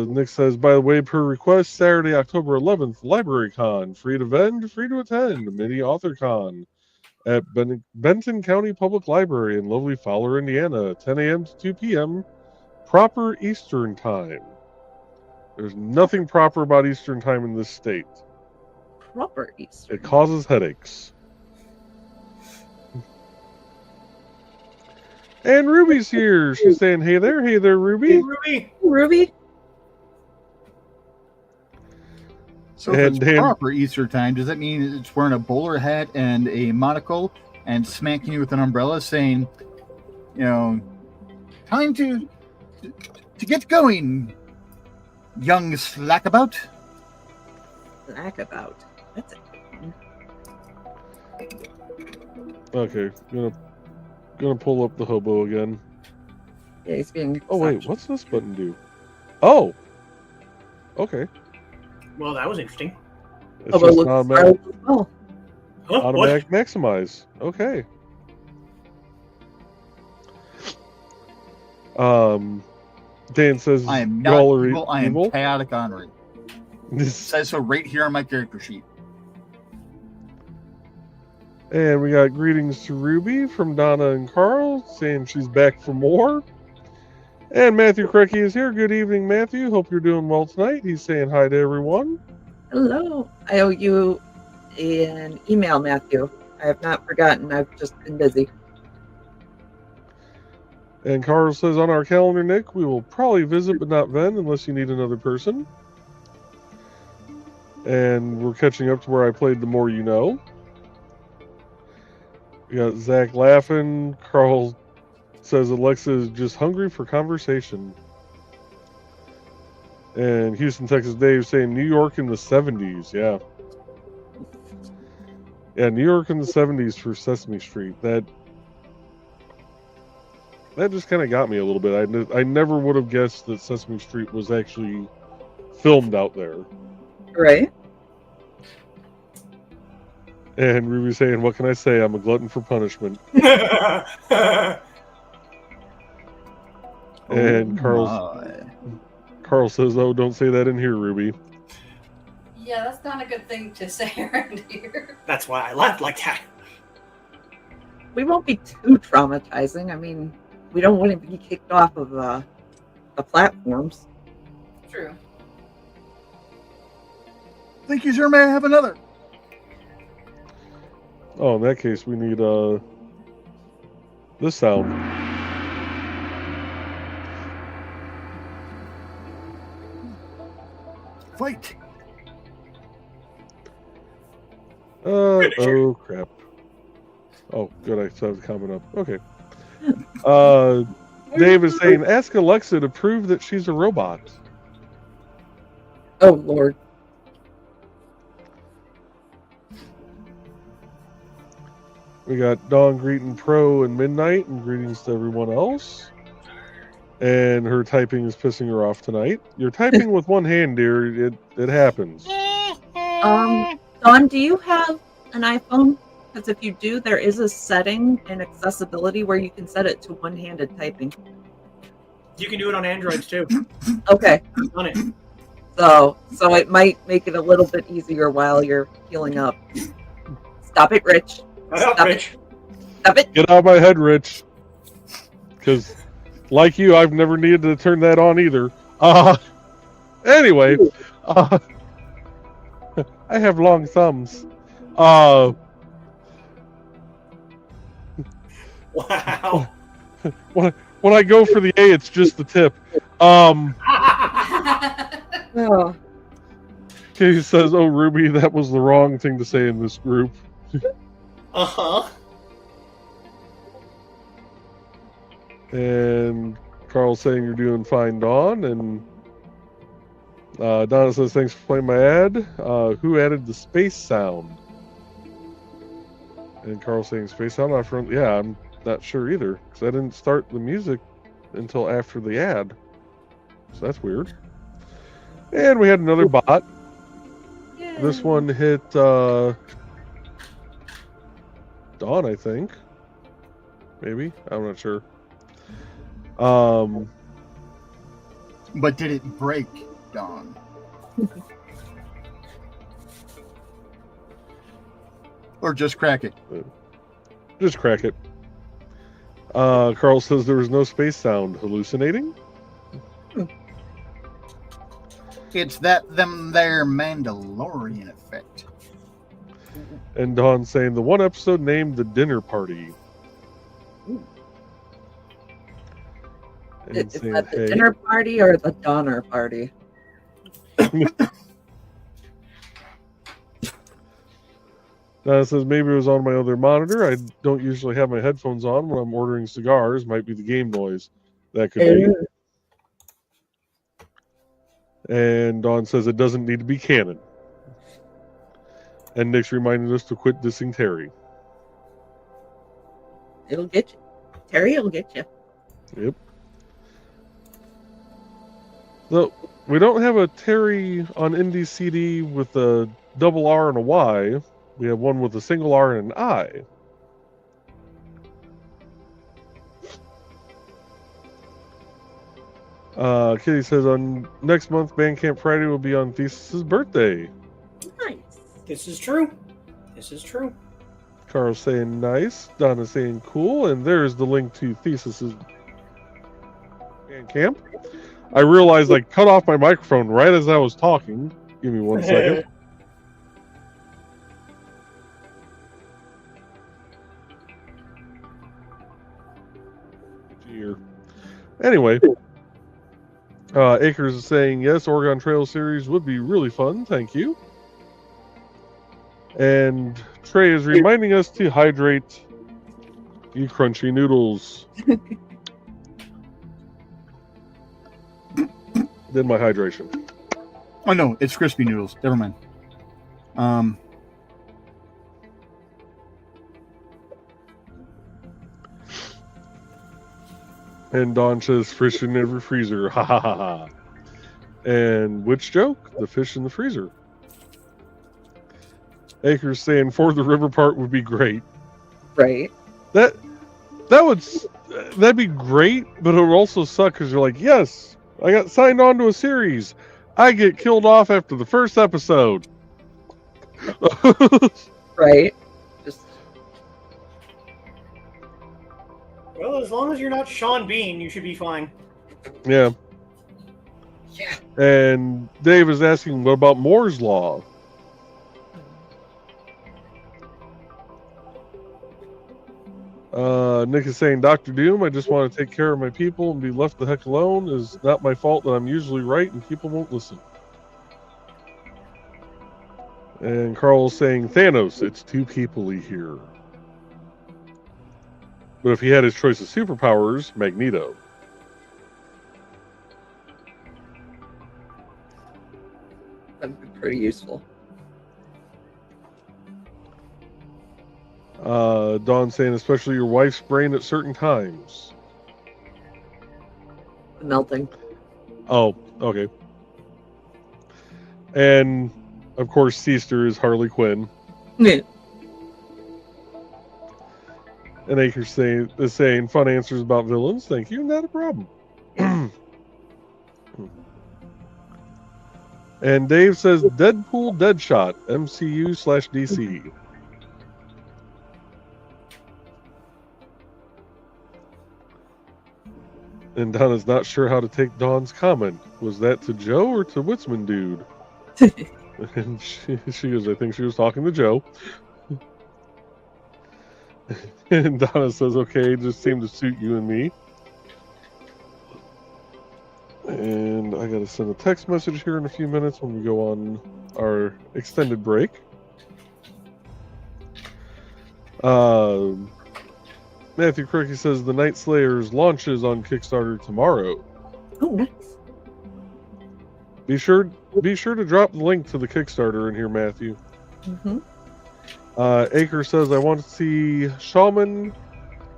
Nick says, by the way, per request, Saturday, October 11th, Library Con. Free to vend, free to attend. Mini Author Con at Benton County Public Library in lovely Fowler, Indiana, 10 a.m. to 2 p.m. Proper Eastern Time. There's nothing proper about Eastern Time in this state. Proper Eastern. It causes headaches. And Ruby's here. She's saying, hey there, Ruby. Hey, Ruby. Ruby. So if it's proper Easter time, does that mean it's wearing a bowler hat and a monocle and smacking you with an umbrella saying, time to To get going, young slackabout. Slackabout. That's it. Okay, gonna pull up the hobo again. Yeah, he's being. Oh wait, what's this button do? Oh, okay. Well, that was interesting. It's Hobo just looks automatic, startled as well. Huh? automatic maximize. Okay. Dan says I am not y'all are evil. I am evil. chaotic honoring. It says so right here on my character sheet. And we got greetings to Ruby from Donna and Carl, saying she's back for more. And Matthew Crecky is here. Good evening, Matthew. Hope you're doing well tonight. He's saying hi to everyone. Hello. I owe you an email, Matthew. I have not forgotten. I've just been busy. And Carl says on our calendar, Nick, we will probably visit but not vent unless you need another person. And we're catching up to where I played The More You Know. We got Zach laughing. Carl says Alexa is just hungry for conversation. And Houston, Texas Dave saying New York in the 70s. Yeah. Yeah, New York in the 70s for Sesame Street. That just kind of got me a little bit. I never would have guessed that Sesame Street was actually filmed out there. Right. And Ruby saying, what can I say? I'm a glutton for punishment. And Carl says, oh, don't say that in here, Ruby. Yeah, that's not a good thing to say around here. That's why I laughed like that. We won't be too traumatizing. I mean, we don't want to be kicked off of the platforms. True. Think you sure may have another. Oh, in that case, we need this sound. Fight. Oh, crap. Oh, good. I saw the comment up. Okay. Dave is saying, ask Alexa to prove that she's a robot. Oh, Lord. We got Dawn greeting Pro and Midnight, and greetings to everyone else. And her typing is pissing her off tonight. You're typing with one hand, dear. It happens. Dawn, do you have an iPhone? Because if you do, there is a setting in accessibility where you can set it to one-handed typing. You can do it on Androids too. Okay. I've done it. So it might make it a little bit easier while you're healing up. Stop it, Rich. Stop Rich. Stop it. Get out of my head, Rich. Because, like you, I've never needed to turn that on either. Anyway, I have long thumbs. Wow. When I go for the A, it's just the tip. Oh. He says, "Oh, Ruby, that was the wrong thing to say in this group." Uh-huh. And Carl's saying you're doing fine, Dawn. And Donna says, thanks for playing my ad. Who added the space sound? And Carl's saying space sound? Yeah, I'm not sure either. Because I didn't start the music until after the ad. So that's weird. And we had another bot. Yay. This one hit Dawn, I think. Maybe? I'm not sure. But did it break, Dawn? Or just crack it? Just crack it. Carl says there was no space sound. Hallucinating? It's them there Mandalorian effect. And Dawn saying the one episode named The Dinner Party. And Is saying, that the hey. dinner party or the Donner party? Says maybe it was on my other monitor. I don't usually have my headphones on when I'm ordering cigars. Might be the game noise. That could be. And Dawn says it doesn't need to be canon. And Nick's reminding us to quit dissing Terry. It'll get you. Terry will get you. Yep. So, we don't have a Terry on IndieCD with a double R and a Y. We have one with a single R and an I. Kitty says on next month, Bandcamp Friday will be on Thesis' birthday. Nice. This is true. This is true. Carl's saying nice. Donna's saying cool. And there's the link to Thesis' Bandcamp. I realized I cut off my microphone right as I was talking. Give me 1 second. Dear. Anyway. Akers is saying, yes, Oregon Trail series would be really fun. Thank you. And Trey is reminding us to hydrate, you crunchy noodles. Did my hydration. Oh, no, it's crispy noodles. Never mind. And Dawn says, fish in every freezer. Ha ha ha ha. And which joke? The fish in the freezer. Akers saying, for the river part would be great. Right. That'd be great, but it would also suck because you're like, yes, I got signed on to a series. I get killed off after the first episode. Right. Just Well, as long as you're not Sean Bean, you should be fine. Yeah. yeah. And Dave is asking, what about Moore's Law? Nick is saying, Dr. Doom, I just want to take care of my people and be left the heck alone. It's not my fault that I'm usually right and people won't listen. And Carl is saying, Thanos, it's too people-y here. But if he had his choice of superpowers, Magneto. That'd be pretty useful. Dawn saying, especially your wife's brain at certain times. Melting. Oh, okay. And, of course, Seaster is Harley Quinn. Yeah. And Akers is saying, fun answers about villains. Thank you, not a problem. And Dave says, Deadpool Deadshot, MCU/DC. And Donna's not sure how to take Dawn's comment. Was that to Joe or to Witzman dude? And she goes, I think she was talking to Joe. And Donna says, okay, it just seemed to suit you and me. And I gotta send a text message here in a few minutes when we go on our extended break. Matthew Cricky says the Night Slayers launches on Kickstarter tomorrow. Oh, nice. Be sure to drop the link to the Kickstarter in here, Matthew. Mm-hmm. Aker says, I want to see Shaman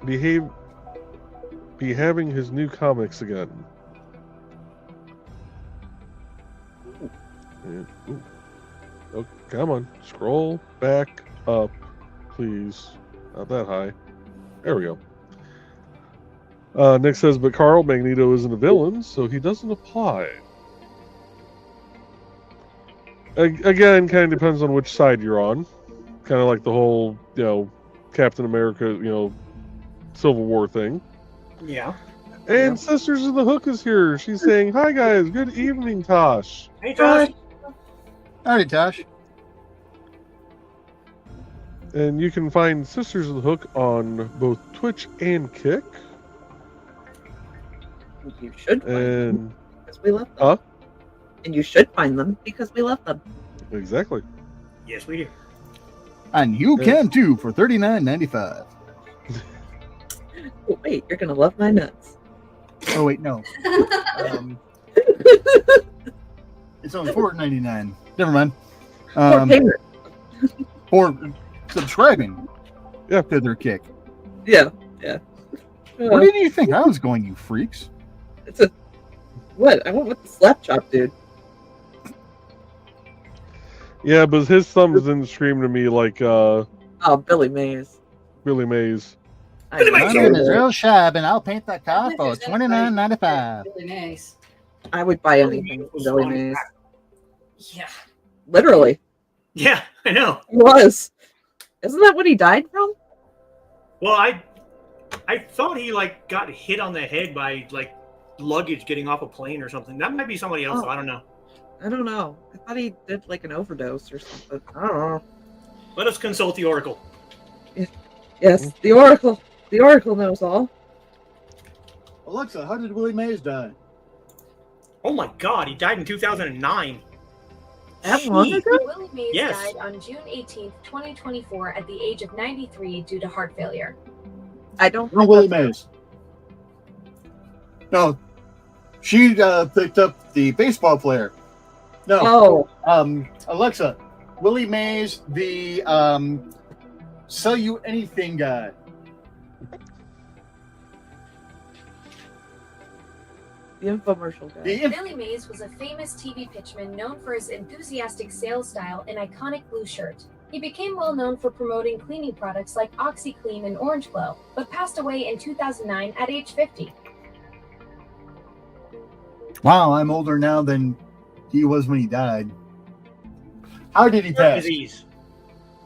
be having his new comics again. Ooh. Oh, come on. Scroll back up, please. Not that high. There we go. Nick says, but Carl, Magneto isn't a villain, so he doesn't apply. Again, kind of depends on which side you're on. Kind of like the whole, Captain America, Civil War thing. Yeah. And Sisters of the Hook is here. She's saying, hi guys, good evening, Tosh. Hey, Tosh. Howdy, Tosh. And you can find Sisters of the Hook on both Twitch and Kick. You should find them because we love them. Huh? And you should find them because we love them. Exactly. Yes, we do. And you can too for $39.95. Oh, wait, you're gonna love my nuts. Oh wait, no. It's only $4.99. Never mind. For payment. For subscribing. Yeah. To their kick. Yeah. Where did you think I was going, you freaks? It's a what? I went with the slap chop, dude. Yeah, but his thumbs didn't scream to me like Billy Mays. Billy Mays. My name is real sharp, and I'll paint that car for $29.95. Really nice. I would buy anything from Billy Mays. Yeah. Literally. Yeah, I know. He was. Isn't that what he died from? Well, I thought he like got hit on the head by like luggage getting off a plane or something. That might be somebody else. Oh. I don't know. I don't know. I thought he did like an overdose or something. I don't know. Let us consult the Oracle. Yes, the Oracle. The Oracle knows all. Alexa, how did Willie Mays die? Oh my God, he died in 2009. That long ago? Willie Mays Yes. died on June 18th, 2024 at the age of 93 due to heart failure. I don't No, Willie Mays. No. She picked up the baseball player. No. Oh. Alexa, Willie Mays, the sell you anything guy. The infomercial guy. Billy Mays was a famous TV pitchman known for his enthusiastic sales style and iconic blue shirt. He became well known for promoting cleaning products like OxyClean and Orange Glow, but passed away in 2009 at age 50. Wow, I'm older now than he was when he died. How did he Heart pass? disease.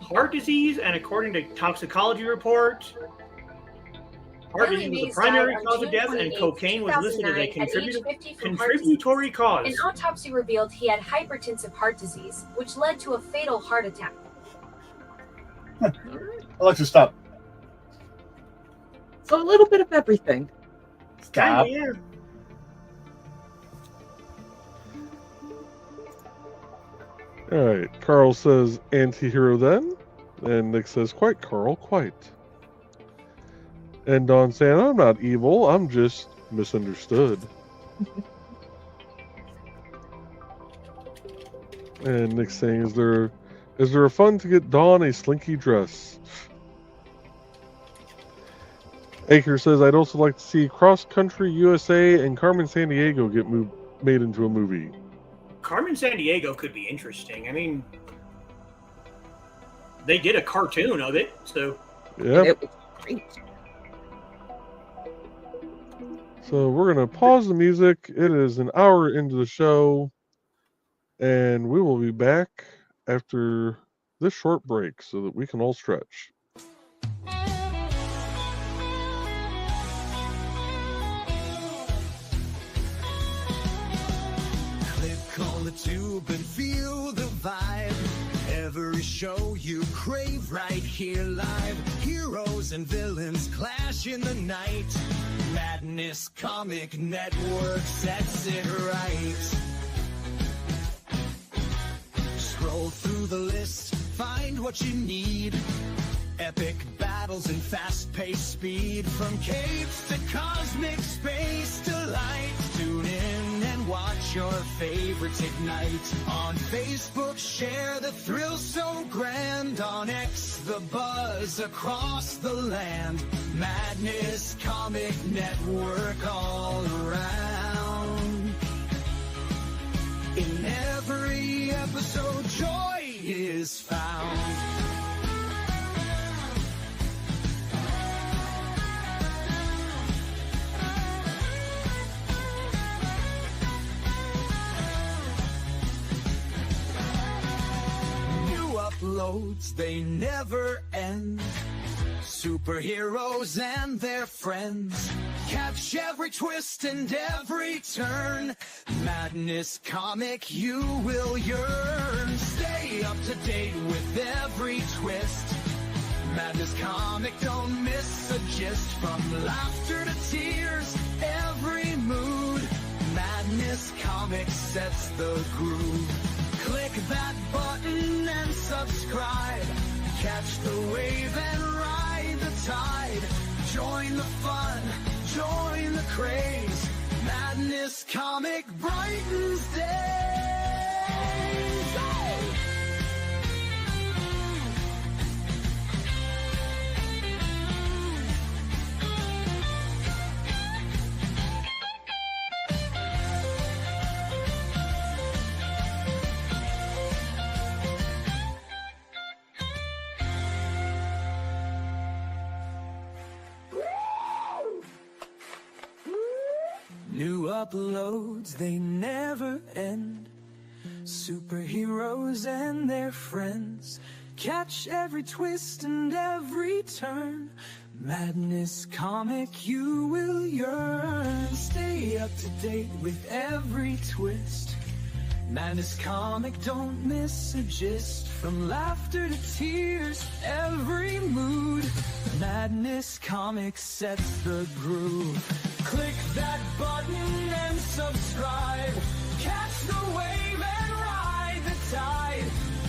Heart disease, and according to toxicology report, heart Billy disease was the Mays primary died on cause of June death, and 28, cocaine was listed as a 2009 at age 50 from heart disease. contributory cause. An autopsy revealed he had hypertensive heart disease, which led to a fatal heart attack. Alexa, stop. So a little bit of everything. Stop. Yeah. All right. Carl says anti-hero then. And Nick says, quite, Carl, quite. And Don saying, I'm not evil. I'm just misunderstood. And Nick saying, is there a fun to get Dawn a slinky dress? Aker says, I'd also like to see Cross Country USA and Carmen Sandiego get made into a movie. Carmen Sandiego could be interesting. I mean, they did a cartoon of it, so. Yeah. It was great. So we're going to pause the music. It is an hour into the show, and we will be back after this short break so that we can all stretch. Click on the tube and feel the vibe. Every show you crave right here live. Heroes and villains clash in the night. Madness Comic Network sets it right. Scroll through the list, find what you need. Epic battles and fast-paced speed. From capes to cosmic space delight. Tune in and watch your favorites ignite. On Facebook, share the thrill so grand. On X, the buzz across the land. Madness Comic Network all around. In every episode, joy is found. Uploads, they never end. Superheroes and their friends catch every twist and every turn. Madness Comic, you will yearn. Stay up to date with every twist. Madness Comic, don't miss a gist. From laughter to tears, every mood. Madness Comic sets the groove. Click that button and subscribe. Catch the wave and ride the tide. Join the fun, join the craze. Madness Comic brightens day. New uploads, they never end. Superheroes and their friends. Catch every twist and every turn. Madness comic, you will yearn. Stay up to date with every twist. Madness comic, don't miss a gist. From laughter to tears, every mood. Madness comic sets the groove. Click that button and subscribe. Catch the wave and ride the tide.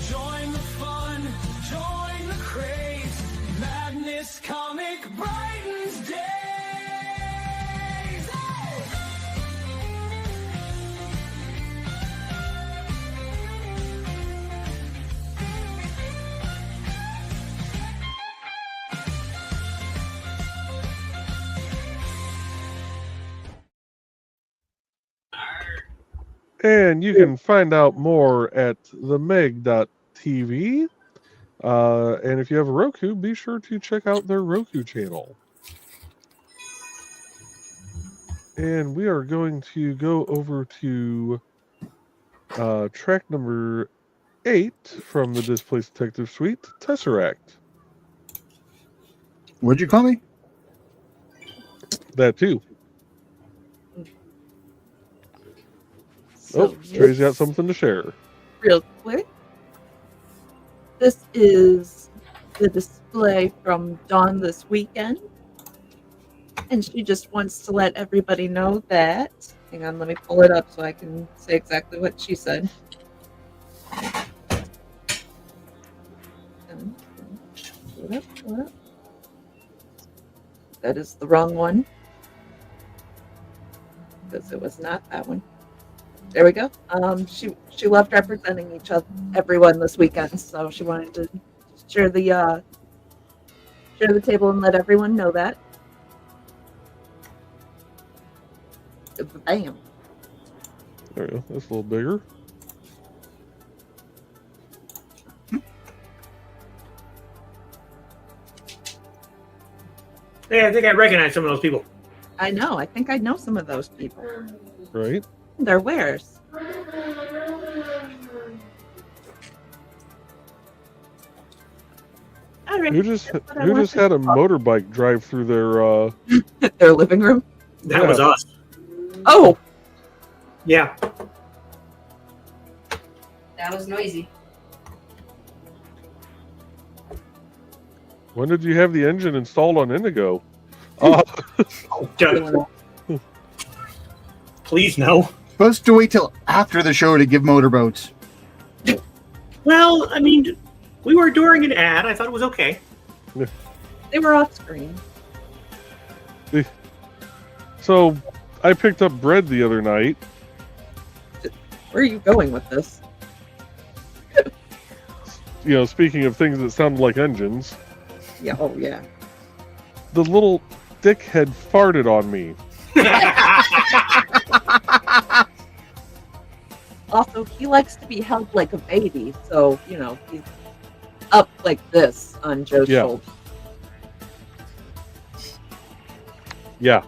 Join the fun, join the craze. Madness comic brightens days. And you can find out more at themeg.tv. And if you have a Roku, be sure to check out their Roku channel. And we are going to go over to track number 8 from the Displaced Detective Suite, Tesseract. What'd you call me? That too. So Trey's got something to share. real quick. This is the display from Dawn this weekend. And she just wants to let everybody know that. Hang on, let me pull it up so I can say exactly what she said. Pull it up. That is the wrong one. Because it was not that one. There we go. She loved representing everyone this weekend, so she wanted to share the table and let everyone know that. Bam. There we go. That's a little bigger. Hey, I think I recognize some of those people. I know. I think I know some of those people. Right? They're wares. All right. Who just had a motorbike drive through their their living room? That was us. Oh, Yeah. That was noisy. When did you have the engine installed on Indigo? Please no. Supposed to wait till after the show to give motorboats. Well, I mean, we were during an ad. I thought it was okay. they were off screen. So I picked up bread the other night. Where are you going with this? You know, speaking of things that sounded like engines, Yeah. Oh, yeah. the little dickhead farted on me. Also, he likes to be held like a baby, so, you know, he's up like this on Joe's shoulder. Yeah.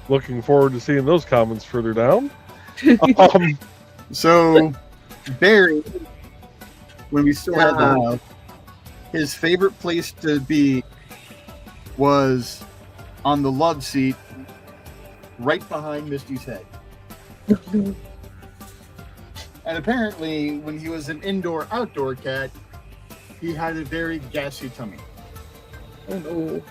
Looking forward to seeing those comments further down. So, Barry, when we still had the house, his favorite place to be was on the love seat right behind Misty's head. And apparently, when he was an indoor-outdoor cat, he had a very gassy tummy. Oh, no.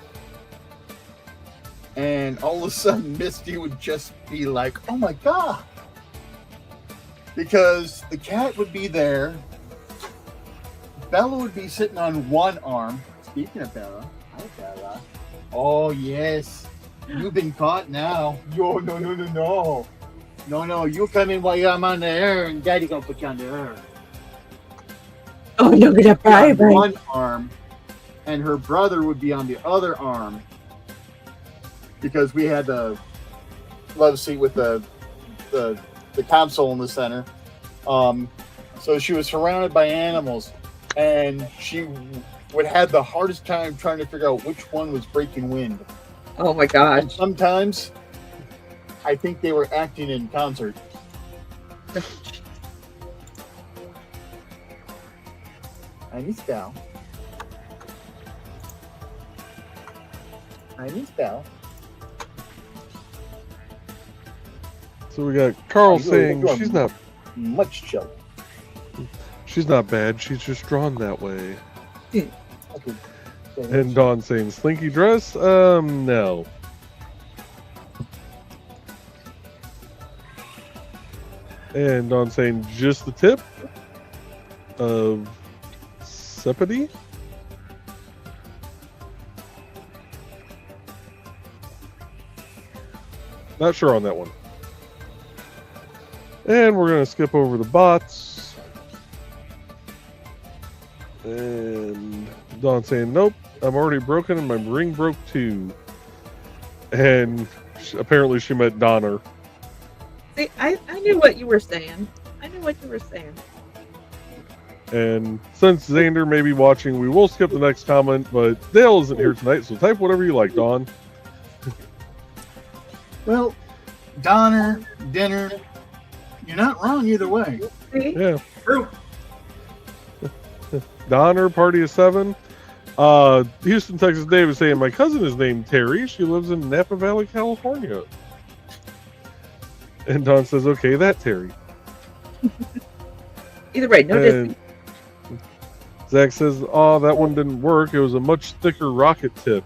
And all of a sudden, Misty would just be like, oh my God. Because the cat would be there. Bella would be sitting on one arm. Speaking of Bella, hi Bella. Oh yes, you've been caught now. Yo, no. No, you come in while I'm on the air and Daddy gonna put you on the air. Oh, you're gonna cry, on one arm, and her brother would be on the other arm. Because we had the love seat with the console in the center. So she was surrounded by animals, and she would have the hardest time trying to figure out which one was breaking wind. Oh my gosh. Sometimes I think they were acting in concert. Tiny spell. Tiny spell. So we got Carl saying you are she's not much chill. she's not bad. She's just drawn that way. Okay. And Dawn saying slinky dress. No. And Dawn saying just the tip of Sepideh. Not sure on that one. And we're going to skip over the bots. And Dawn saying, nope, I'm already broken and my ring broke too. And apparently she meant Donner. See, I knew what you were saying. And since Xander may be watching, we will skip the next comment, but Dale isn't here tonight, so type whatever you like, Dawn. Well, Donner, dinner, you're not wrong either way. Yeah. True. Donner, party of 7. Houston, Texas Dave is saying, my cousin is named Terry. She lives in Napa Valley, California. And Don says, okay, that Terry. Either way, no Disney. Zach says, oh, that one didn't work. It was a much thicker rocket tip.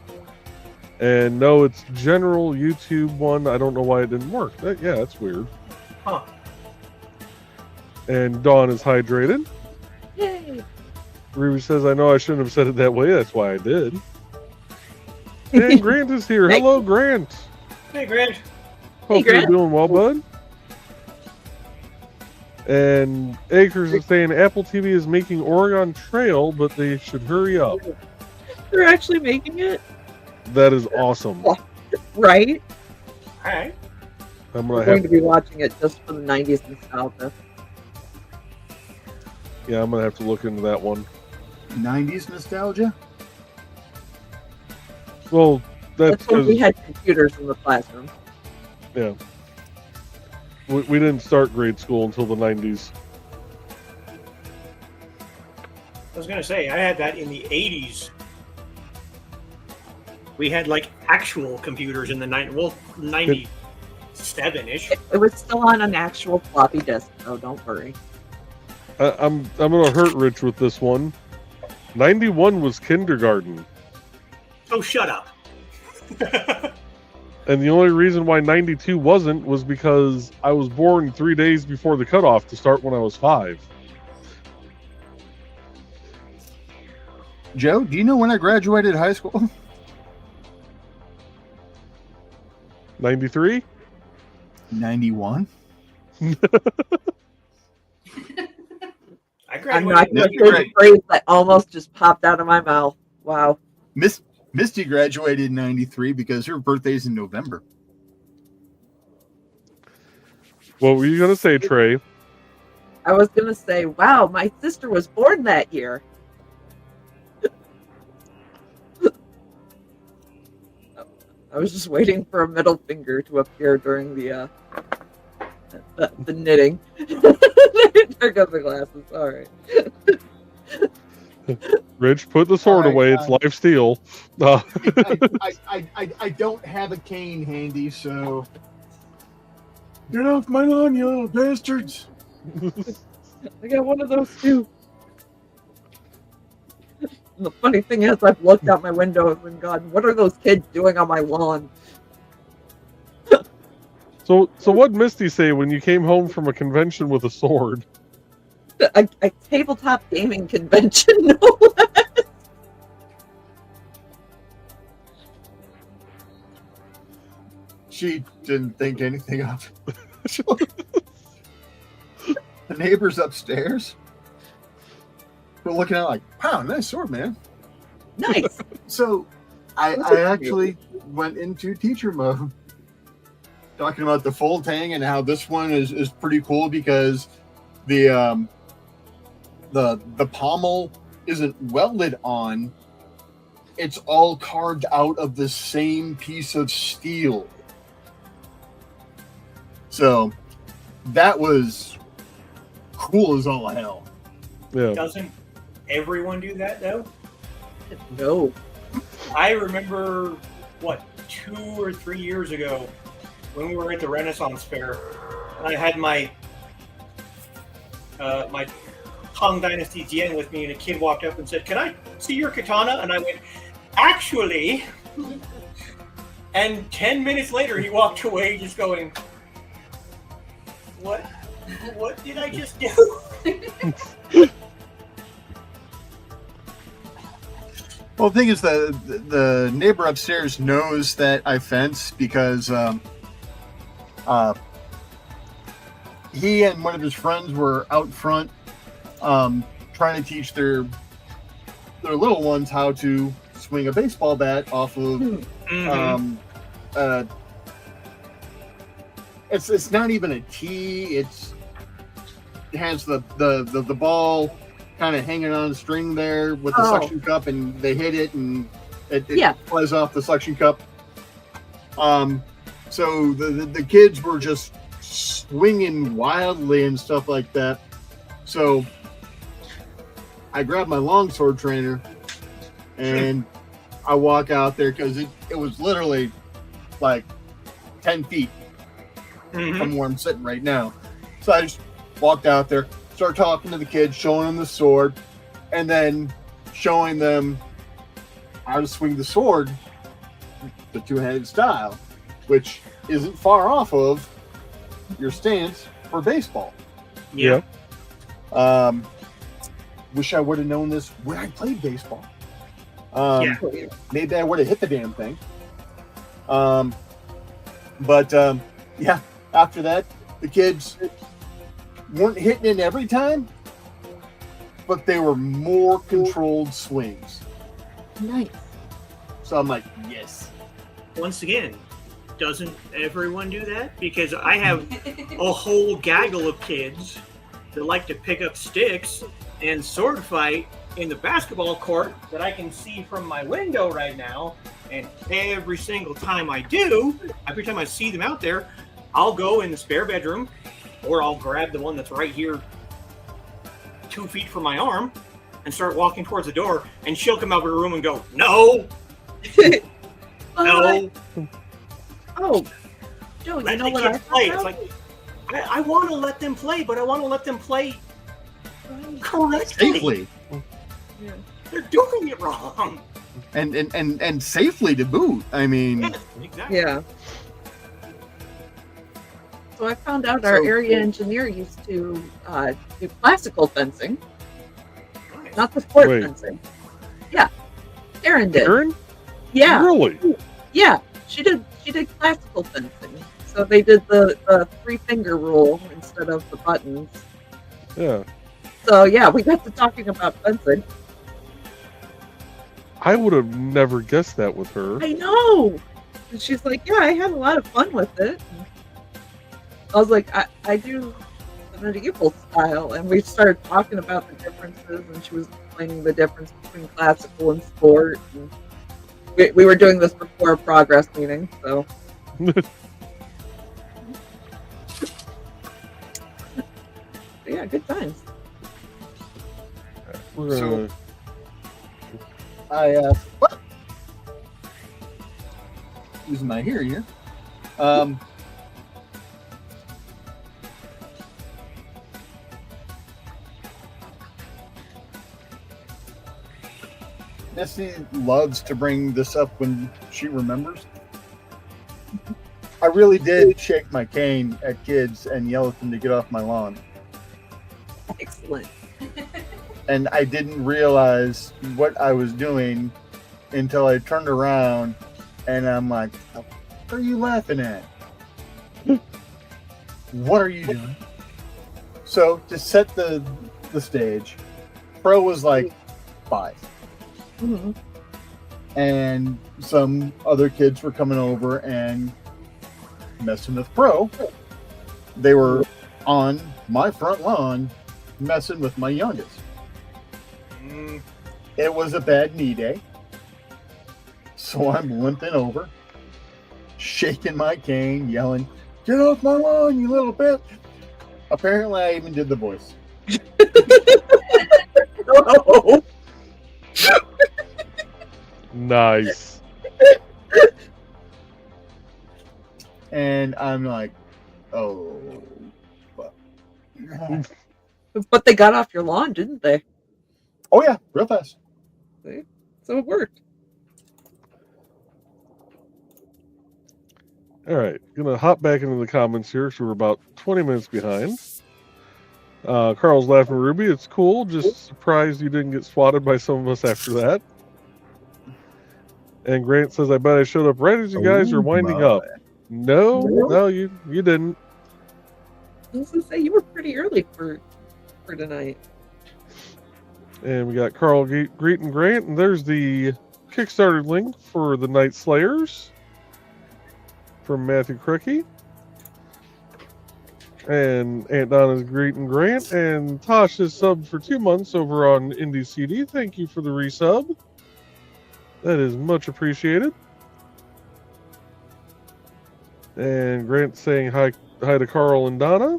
And no, it's general YouTube one. I don't know why it didn't work. Yeah, that's weird. Huh. And Dawn is hydrated. Yay. Ruby says, I know I shouldn't have said it that way. That's why I did. And Grant is here. Hello, Grant. Hey, Grant. Hope Grant. you're doing well, bud. And Acres is saying Apple TV is making Oregon Trail, but they should hurry up. They're actually making it? That is awesome. Right? All right. I'm We're going to be watching it just for the 90s nostalgia. Yeah, I'm going to have to look into that one. 90s nostalgia? Well, that's when we had computers in the classroom. Yeah. We didn't start grade school until the 90s. I was going to say, I had that in the 80s. We had like actual computers in the 97-ish. It was still on an actual floppy disk, so don't worry. I'm going to hurt Rich with this one. 91 was kindergarten. Oh, shut up. And the only reason why 92 wasn't was because I was born 3 days before the cutoff to start when I was 5. Joe, do you know when I graduated high school? 93? 91. I'm not going to say the phrase that almost just popped out of my mouth. Wow. Misty graduated in 93 because her birthday's in November. What were you going to say, Trey? I was going to say, wow, my sister was born that year. I was just waiting for a middle finger to appear during the knitting. There goes the glasses. All right. Rich, put the sword away. It's life steal. I don't have a cane handy, so get off my lawn, you little bastards! I got one of those too. And the funny thing is, I've looked out my window and gone, "What are those kids doing on my lawn?" So what did Misty say when you came home from a convention with a sword? A tabletop gaming convention, no less. She didn't think anything of it. The neighbors upstairs were looking at it like, wow, nice sword, man. Nice. So I actually went into teacher mode, talking about the full tang and how this one is pretty cool because the pommel isn't welded on it's all carved out of the same piece of steel. So that was cool as all hell. Yeah. Doesn't everyone do that though? No. I remember 2 or 3 years ago when we were at the Renaissance Fair, and I had my my Tang Dynasty Jian with me, and a kid walked up and said, "Can I see your katana?" And I went, "Actually," and 10 minutes later he walked away just going, What did I just do? Well, the thing is, the neighbor upstairs knows that I fence because he and one of his friends were out front trying to teach their little ones how to swing a baseball bat off of. It's not even a tee. It has the ball kind of hanging on a string there with the suction cup, and they hit it, and it flies off the suction cup. So the kids were just swinging wildly and stuff like that. So I grabbed my longsword trainer, and I walk out there because it was literally like 10 feet from where I'm sitting right now. So I just walked out there, started talking to the kids, showing them the sword, and then showing them how to swing the sword the two-handed style, which isn't far off of your stance for baseball. Yeah. Wish I would have known this when I played baseball. Yeah. Maybe I would have hit the damn thing. But yeah, after that, the kids weren't hitting it every time, but they were more controlled swings. Nice. So I'm like, yes. Once again, doesn't everyone do that? Because I have a whole gaggle of kids that like to pick up sticks and sword fight in the basketball court that I can see from my window right now. And every single time I do, every time I see them out there, I'll go in the spare bedroom, or I'll grab the one that's right here 2 feet from my arm and start walking towards the door, and she'll come out of her room and go, "No, no." Oh, Joe, Let you know the what kids I play. found It's out? like, I want to let them play, but I want to let them play correctly. Safely. Yeah. They're doing it wrong. And safely to boot. I mean, Yes, exactly. Yeah. So I found out our area engineer used to do classical fencing, Nice. not the sport Wait. fencing. Yeah, Erin did. Aaron? Yeah, Really? yeah, she did classical fencing. So they did the 3-finger rule instead of the buttons. Yeah. So yeah, we got to talking about fencing. I would have never guessed that with her. I know. And she's like, yeah, I had a lot of fun with it. And I was like, I do the medieval style. And we started talking about the differences, and she was explaining the difference between classical and sport. And we were doing this before a progress meeting, so. Yeah, good times. We're So- gonna- what? Losing my hearing here. Missy loves to bring this up when she remembers. I really did shake my cane at kids and yell at them to get off my lawn. Excellent. And I didn't realize what I was doing until I turned around, and I'm like, what are you laughing at? What are you doing? So to set the stage, Pro was like 5. Mm-hmm. And some other kids were coming over and messing with Pro. They were on my front lawn messing with my youngest. It was a bad knee day. So I'm limping over, shaking my cane, yelling, "Get off my lawn, you little bitch!" Apparently, I even did the voice. No. Nice. And I'm like, oh, fuck. But they got off your lawn, didn't they? Oh yeah, real fast. See? So it worked. All right, gonna hop back into the comments here. So we're about 20 minutes behind. Carl's laughing, Ruby. It's cool. Just surprised you didn't get swatted by some of us after that. And Grant says, "I bet I showed up right as you guys are winding up." No, you didn't. I was gonna say you were pretty early for tonight. And we got Carl greeting Grant, and there's the Kickstarter link for the Night Slayers from Matthew Cricky. And Aunt Donna's greeting Grant, and Tosh is subbed for 2 months over on IndieCD. Thank you for the resub. That is much appreciated. And Grant saying hi to Carl and Donna.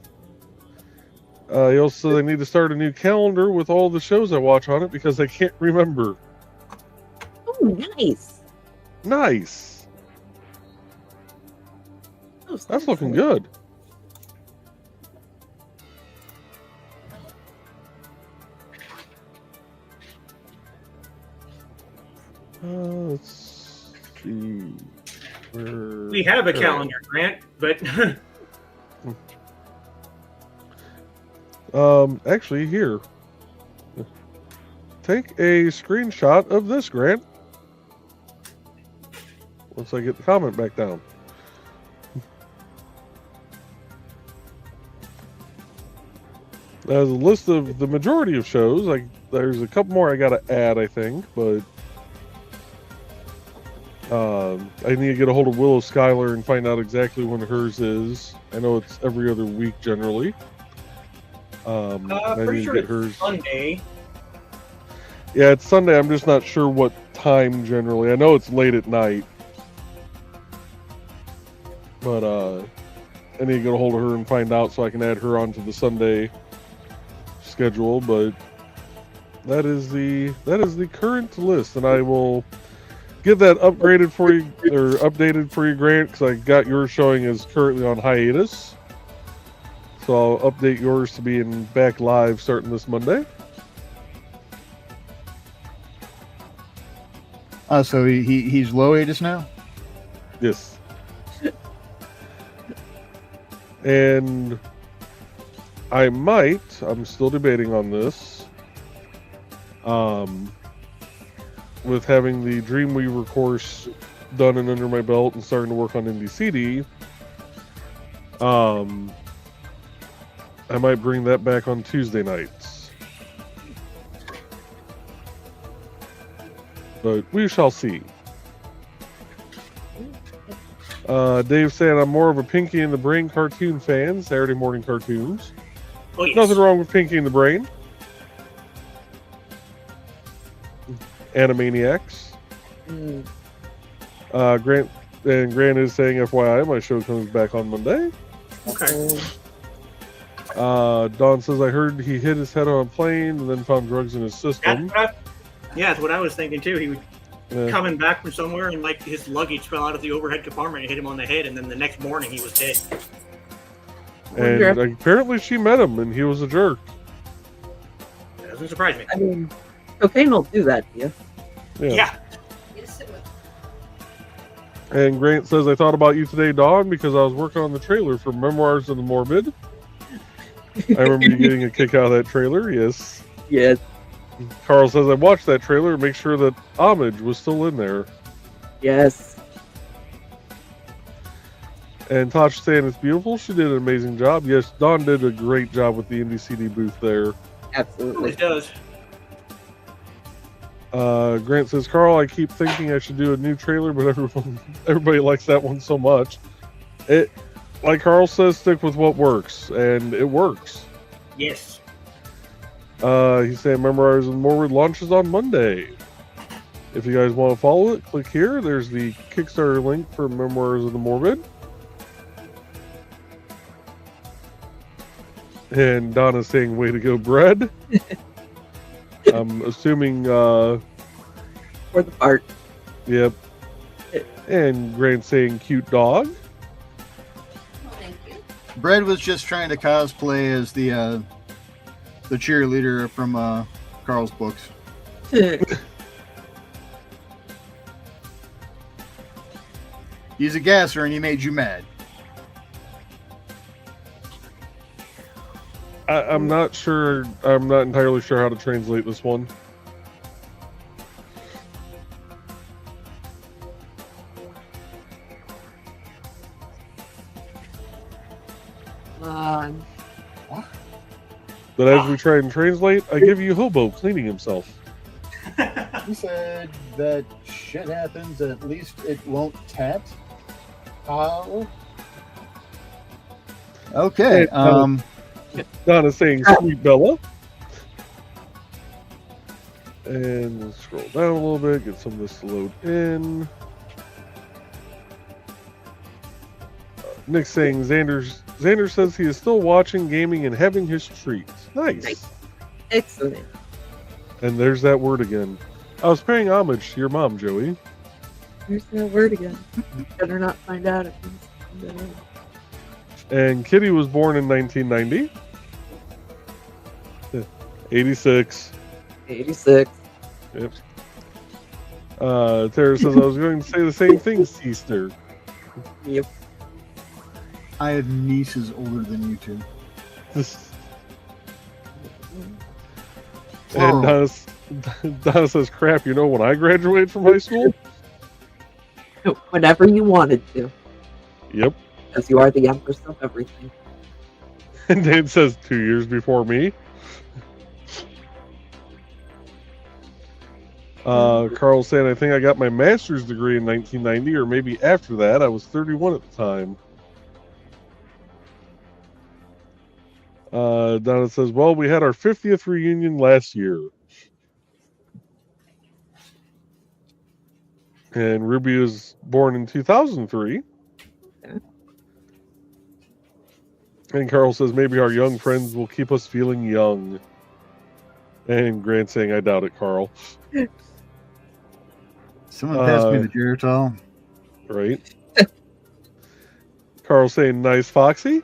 He also said I need to start a new calendar with all the shows I watch on it because I can't remember. Oh, nice. Nice. That's looking good. Let's see. We have a calendar, Grant, but actually, here. Take a screenshot of this, Grant. Once I get the comment back down. There's a list of the majority of shows. Like, there's a couple more I gotta add, I think, but I need to get a hold of Willow Skylar and find out exactly when hers is. I know it's every other week generally. I pretty need sure to get it's hers. Sunday. Yeah, it's Sunday. I'm just not sure what time generally. I know it's late at night. But I need to get a hold of her and find out so I can add her onto the Sunday schedule. But that is the current list, and I will get that upgraded for you, or updated for you, Grant, because I got yours showing as currently on hiatus. So I'll update yours to being back live starting this Monday. So he's low hiatus now? Yes. And I'm still debating on this, with having the Dreamweaver course done and under my belt and starting to work on IndieCD, I might bring that back on Tuesday nights. But we shall see. Dave saying I'm more of a Pinky in the Brain cartoon fan, Saturday morning cartoons. Oh, yes. Nothing wrong with Pinky in the Brain. Animaniacs. Grant is saying FYI, my show comes back on Monday. Okay. Don says I heard he hit his head on a plane and then found drugs in his system. That's what I was thinking too. He was coming back from somewhere and like his luggage fell out of the overhead compartment and hit him on the head, and then the next morning he was dead. And apparently she met him and he was a jerk. That doesn't surprise me. I mean, cocaine will do that to you. Yeah. Yes, it would. And Grant says I thought about you today, Dawn, because I was working on the trailer for Memoirs of the Morbid. I remember you getting a kick out of that trailer, yes. Yes. Carl says I watched that trailer and make sure that Homage was still in there. Yes. And Tosh saying it's beautiful. She did an amazing job. Yes, Dawn did a great job with the IndieCD booth there. Absolutely. It does. Grant says, Carl, I keep thinking I should do a new trailer, but everybody likes that one so much. It, like Carl says, stick with what works, and it works. Yes. He's saying Memoirs and Morbid launches on Monday. If you guys want to follow it, click here. There's the Kickstarter link for Memoirs of the Morbid. And Donna's saying, way to go, bread. I'm assuming... For the fart. Yep. And Grant saying, cute dog. Oh, thank you. Brad was just trying to cosplay as the cheerleader from Carl's books. He's a gasser and he made you mad. I'm not sure. I'm not entirely sure how to translate this one. But as we try and translate, I give you hobo cleaning himself. He said that shit happens, at least it won't tat. How? Okay. Donna's saying sweet Bella. And we'll scroll down a little bit, get some of this to load in. Nick saying Xander says he is still watching, gaming, and having his treats. Nice. Excellent. And there's that word again. I was paying homage to your mom, Joey. There's that word again. Better not find out if he's... And Kitty was born in 1990. 86. 86. Yep. Tara says I was going to say the same thing, sister. Yep. I have nieces older than you two. And Donna says, crap, you know when I graduated from high school? Whenever you wanted to. Yep. Because you are the empress of everything. And Dan says 2 years before me. Carl's saying, I think I got my master's degree in 1990, or maybe after that. I was 31 at the time. Donna says, well, we had our 50th reunion last year. And Ruby was born in 2003. Okay. And Carl says, maybe our young friends will keep us feeling young. And Grant saying, I doubt it, Carl. Someone passed me the Geritol. Right. Carl saying, nice, Foxy.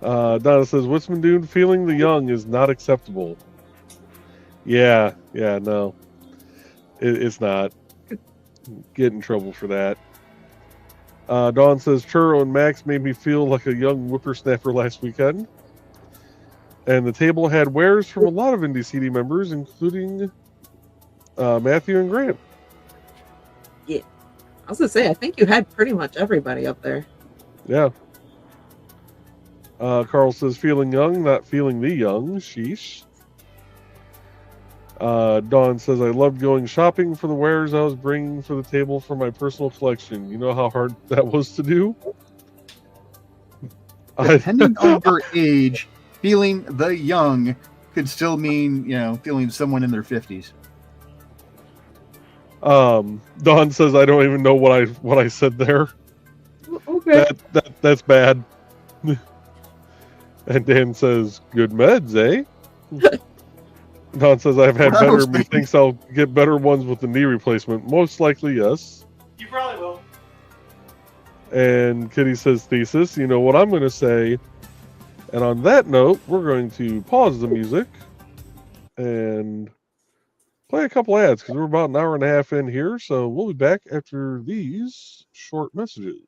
Donna says, What's doing? Feeling the young is not acceptable. Yeah, no. It's not. Get in trouble for that. Dawn says, Churro and Max made me feel like a young whippersnapper last weekend. And the table had wares from a lot of IndieCD members, including Matthew and Grant. Yeah. I was going to say, I think you had pretty much everybody up there. Yeah. Carl says, feeling young, not feeling the young. Sheesh. Dawn says, I loved going shopping for the wares I was bringing for the table for my personal collection. You know how hard that was to do? Depending on your age, feeling the young could still mean, feeling someone in their 50s. Dawn says, I don't even know what I said there. Okay. That's bad. And Dan says, good meds, eh? Don says, I've had better. Methinks I'll get better ones with the knee replacement. Most likely, yes. You probably will. And Kitty says, thesis. You know what I'm going to say. And on that note, we're going to pause the music and play a couple ads because we're about an hour and a half in here. So we'll be back after these short messages.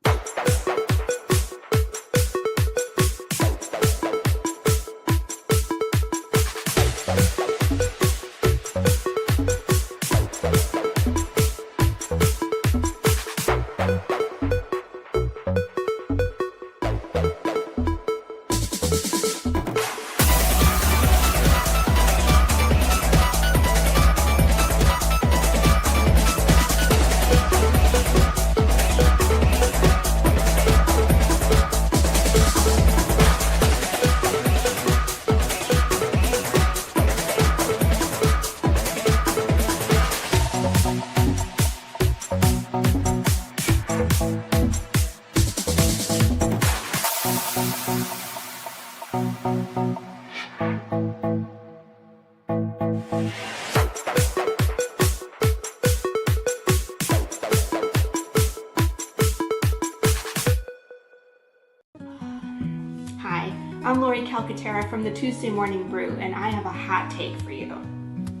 I'm Lori Calcaterra from the Tuesday Morning Brew, and I have a hot take for you.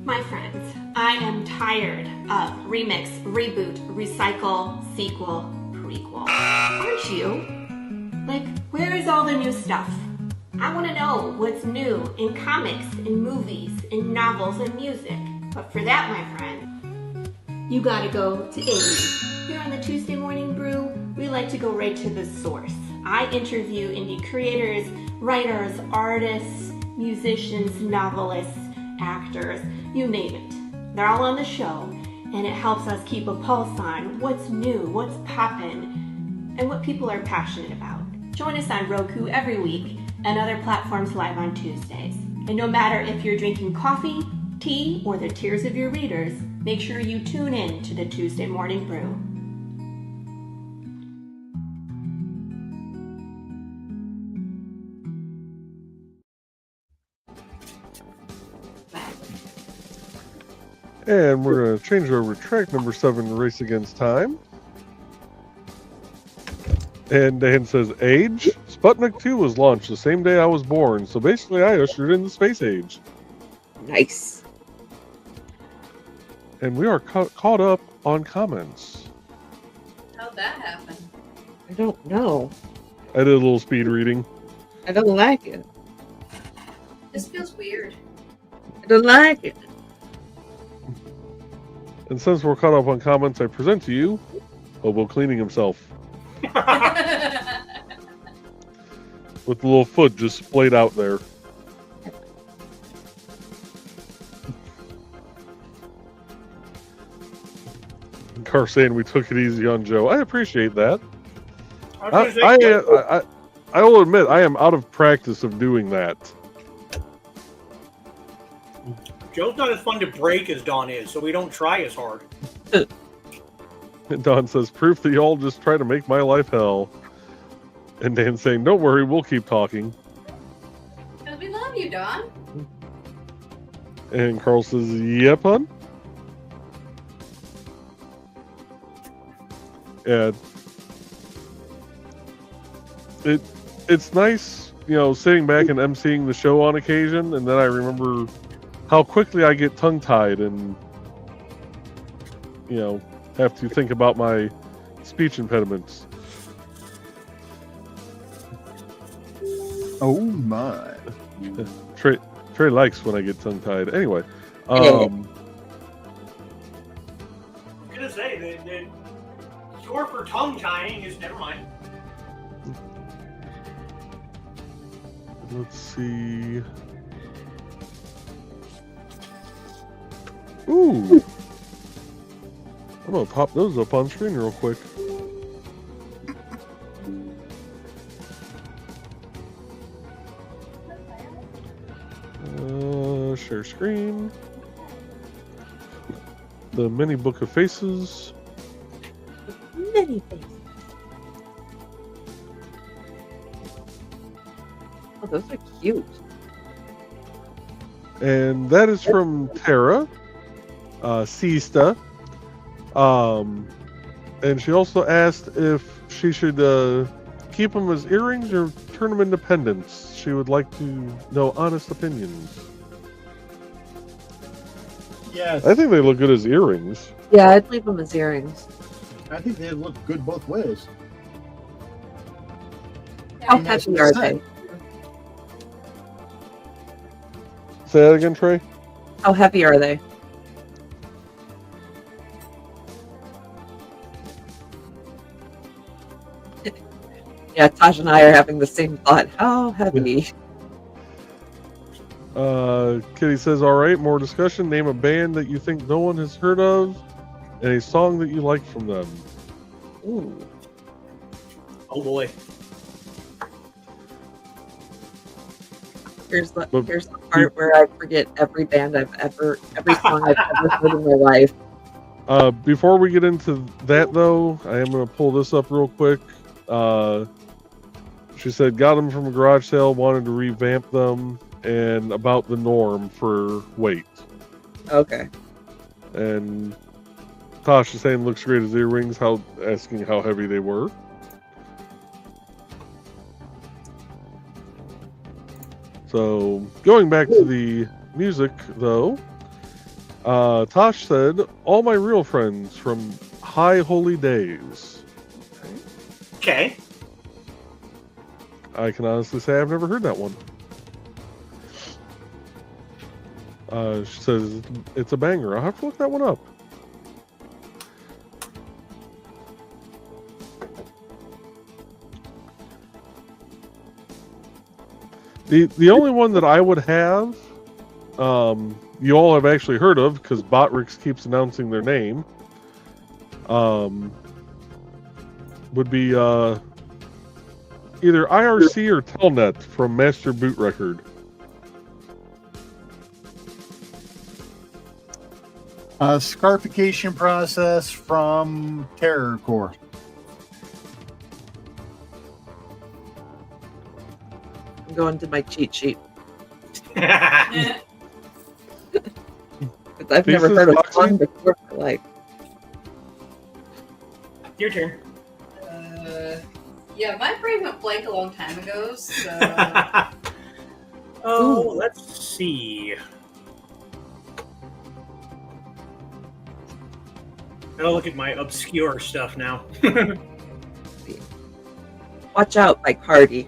My friends, I am tired of remix, reboot, recycle, sequel, prequel. Aren't you? Like, where is all the new stuff? I want to know what's new in comics, in movies, in novels, and music. But for that, my friend, you gotta go to indie. Here on the Tuesday Morning Brew, we like to go right to the source. I interview indie creators, writers, artists, musicians, novelists, actors, you name it. They're all on the show, and it helps us keep a pulse on what's new, what's poppin', and what people are passionate about. Join us on Roku every week and other platforms live on Tuesdays. And no matter if you're drinking coffee, tea, or the tears of your readers, make sure you tune in to the Tuesday Morning Brew. And we're going to change over to track number 7, Race Against Time. And Dan says, age? Sputnik 2 was launched the same day I was born, so basically I ushered in the space age. Nice. And we are caught up on comments. How'd that happen? I don't know. I did a little speed reading. I don't like it. This feels weird. I don't like it. And since we're caught up on comments, I present to you Hobo cleaning himself. With the little foot just splayed out there. And Car saying we took it easy on Joe. I appreciate that. I will admit I am out of practice of doing that. Joe's not as fun to break as Don is, so we don't try as hard. And Don says, proof that y'all just try to make my life hell. And Dan's saying, don't worry, we'll keep talking. Because we love you, Don. And Carl says, yep, hon. Yeah. It's nice, sitting back and emceeing the show on occasion, and then I remember how quickly I get tongue-tied and, have to think about my speech impediments. Oh my. Trey likes when I get tongue-tied. Anyway. I was going to say, the cure for tongue-tying is, never mind. Let's see. Ooh. I'm going to pop those up on screen real quick. Share screen. The mini book of faces. Many faces. Oh, those are cute. And that is from Tara. Sista. And she also asked if she should keep them as earrings or turn them into pendants. She would like to know honest opinions. Yes. I think they look good as earrings. Yeah, I'd leave them as earrings. I think they look good both ways. How heavy are they? Say that again, Trey? How heavy are they? Yeah, Taj and I are having the same thought. How heavy? Kitty says, all right, more discussion. Name a band that you think no one has heard of and a song that you like from them. Ooh. Oh boy. Here's the part where I forget every song I've ever heard in my life. Before we get into that, though, I am going to pull this up real quick. She said, got them from a garage sale, wanted to revamp them, and about the norm for weight. Okay. And Tosh is saying looks great as earrings, asking how heavy they were. So, going back to the music, though, Tosh said, "All my real friends from High Holy Days." Okay. I can honestly say I've never heard that one. She says it's a banger. I'll have to look that one up. The only one that I would have, you all have actually heard of because Botrix keeps announcing their name, would be either IRC or Telnet from Master Boot Record. Scarification process from Terror Core. I'm going to my cheat sheet. Yeah. I've never heard of Foxy? one before. Like, Your turn. Yeah, my brain went blank a long time ago, so Oh, let's see. I'll look at my obscure stuff now. Watch Out by Cardi.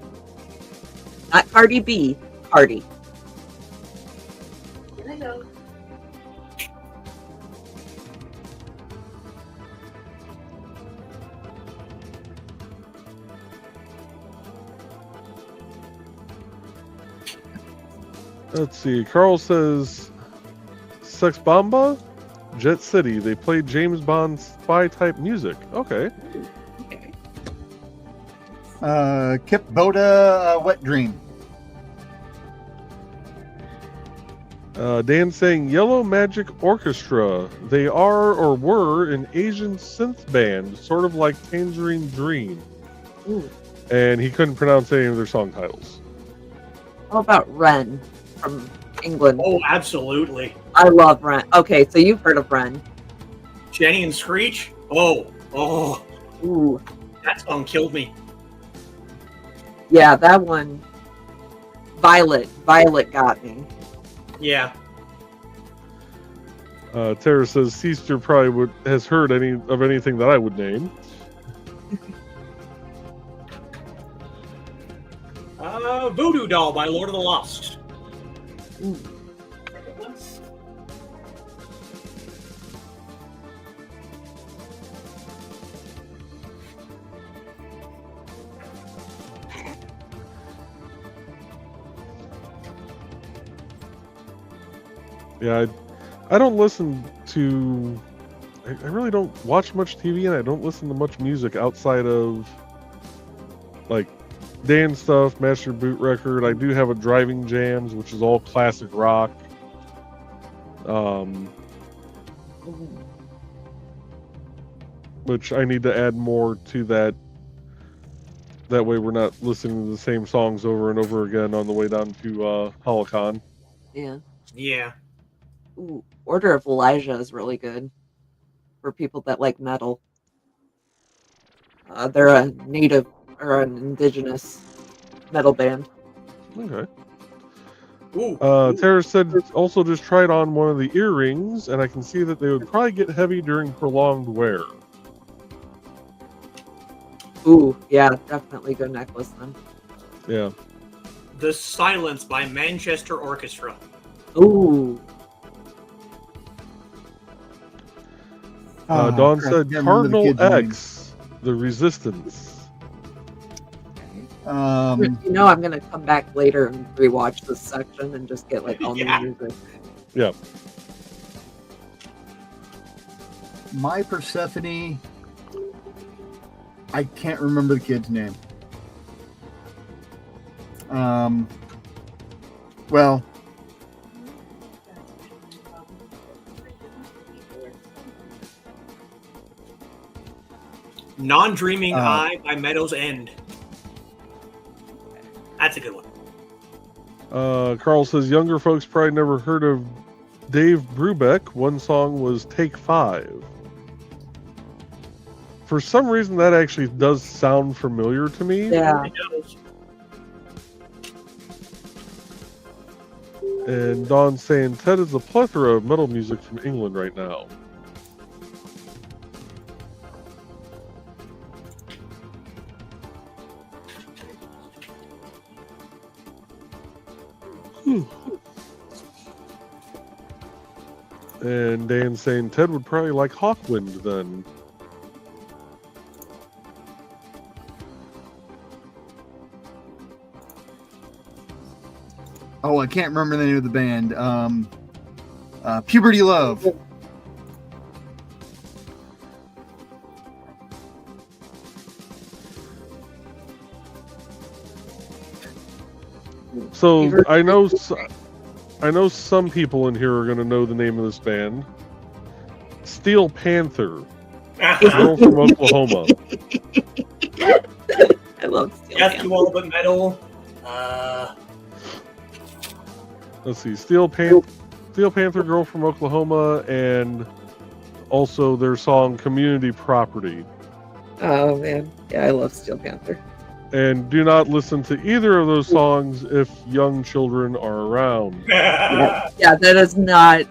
Not Cardi B, Cardi. here I go. Let's see. Carl says Sex Bomba, Jet City. They played James Bond spy type music. Okay. Kip Boda, Wet Dream. Dan saying Yellow Magic Orchestra. They are or were an Asian synth band, sort of like Tangerine Dream. Ooh. And he couldn't pronounce any of their song titles. How about Ren from England? Oh, absolutely. I love Ren. Okay, so you've heard of Ren. Jenny and Screech? Oh. Ooh. That song killed me. Yeah, that one. Violet got me. Yeah. Tara says Seaster probably has heard anything that I would name. Voodoo Doll by Lord of the Lost. Ooh. Yeah, I don't listen to... I really don't watch much TV, and I don't listen to much music outside of, like, Dan stuff, Master Boot Record. I do have a Driving Jams, which is all classic rock. Which I need to add more to that. That way we're not listening to the same songs over and over again on the way down to Holocon. Yeah. Yeah. Ooh, Order of Elijah is really good for people that like metal. They're a native or an indigenous metal band. Okay. Ooh. Tara said also just tried on one of the earrings, and I can see that they would probably get heavy during prolonged wear. Ooh, yeah, definitely good necklace then. Yeah. The Silence by Manchester Orchestra. Ooh. Dawn crap, said can't remember the Cardinal kid's name. X, The Resistance. You know, I'm gonna come back later and rewatch this section and just get like all Yeah. new music. Yeah. My Persephone. I can't remember the kid's name. Well, Non-Dreaming Eye by Meadows End. That's a good one. Carl says younger folks probably never heard of Dave Brubeck. One song was Take 5. For some reason, that actually does sound familiar to me. Yeah. It does. And Don saying Ted is a plethora of metal music from England right now. And Dan saying Ted would probably like Hawkwind then. Oh, I can't remember the name of the band. Puberty Love. So I know some people in here are going to know the name of this band. Steel Panther, girl from Oklahoma. I love Steel Death Panther. to all but metal. Let's see, Steel Panther, girl from Oklahoma, and also their song "Community Property." Oh man, yeah, I love Steel Panther. And do not listen to either of those songs if young children are around. Yeah, that is not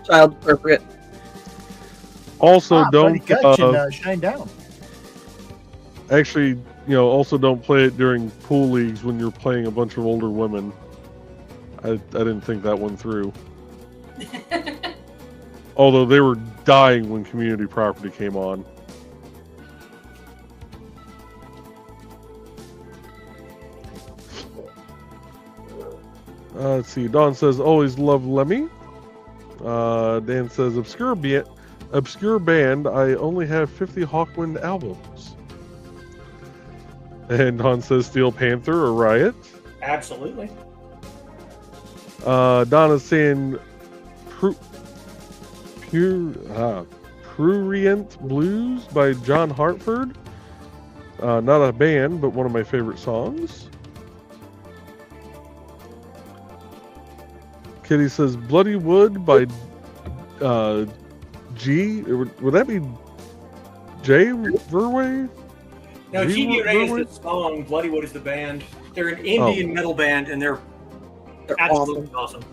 child appropriate. Also, Buddy don't Kutch and Shine Down. actually, also don't play it during pool leagues when you're playing a bunch of older women. I didn't think that one through. Although they were dying when Community Property came on. Let's see. Don says, always love Lemmy. Dan says, obscure band. I only have 50 Hawkwind albums. And Don says, Steel Panther or Riot. Absolutely. Donna's saying, Prurient Blues by John Hartford. Not a band, but one of my favorite songs. Kitty says Bloody Wood by G. Would that be Jay Verway? No, G.B. Ray is the song. Bloody Wood is the band. They're an Indian metal band, and they're absolutely awesome.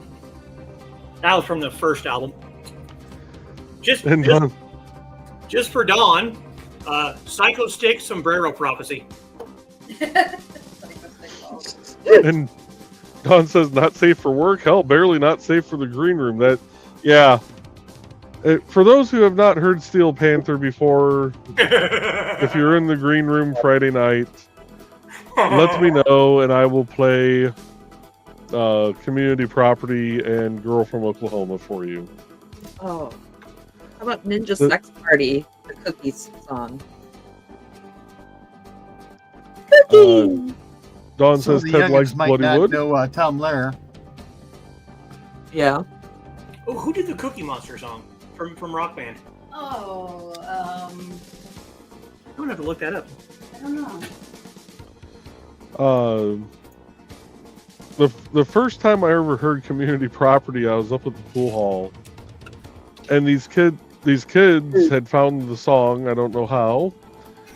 That was from the first album. Just for Dawn, Psycho Stick, Sombrero Prophecy. And Don says not safe for work. Hell, barely not safe for the green room. For those who have not heard Steel Panther before, if you're in the green room Friday night, let me know and I will play Community Property and Girl from Oklahoma for you. Oh, how about Ninja Sex Party, the Cookies song? Cookies! Don says Ted likes Bloody Wood. Know, Tom Lehrer. Yeah. Oh, who did the Cookie Monster song from Rock Band? Oh, I'm gonna have to look that up. I don't The know. first time I ever heard Community Property, I was up at the pool hall, and these kids had found the song. I don't know how.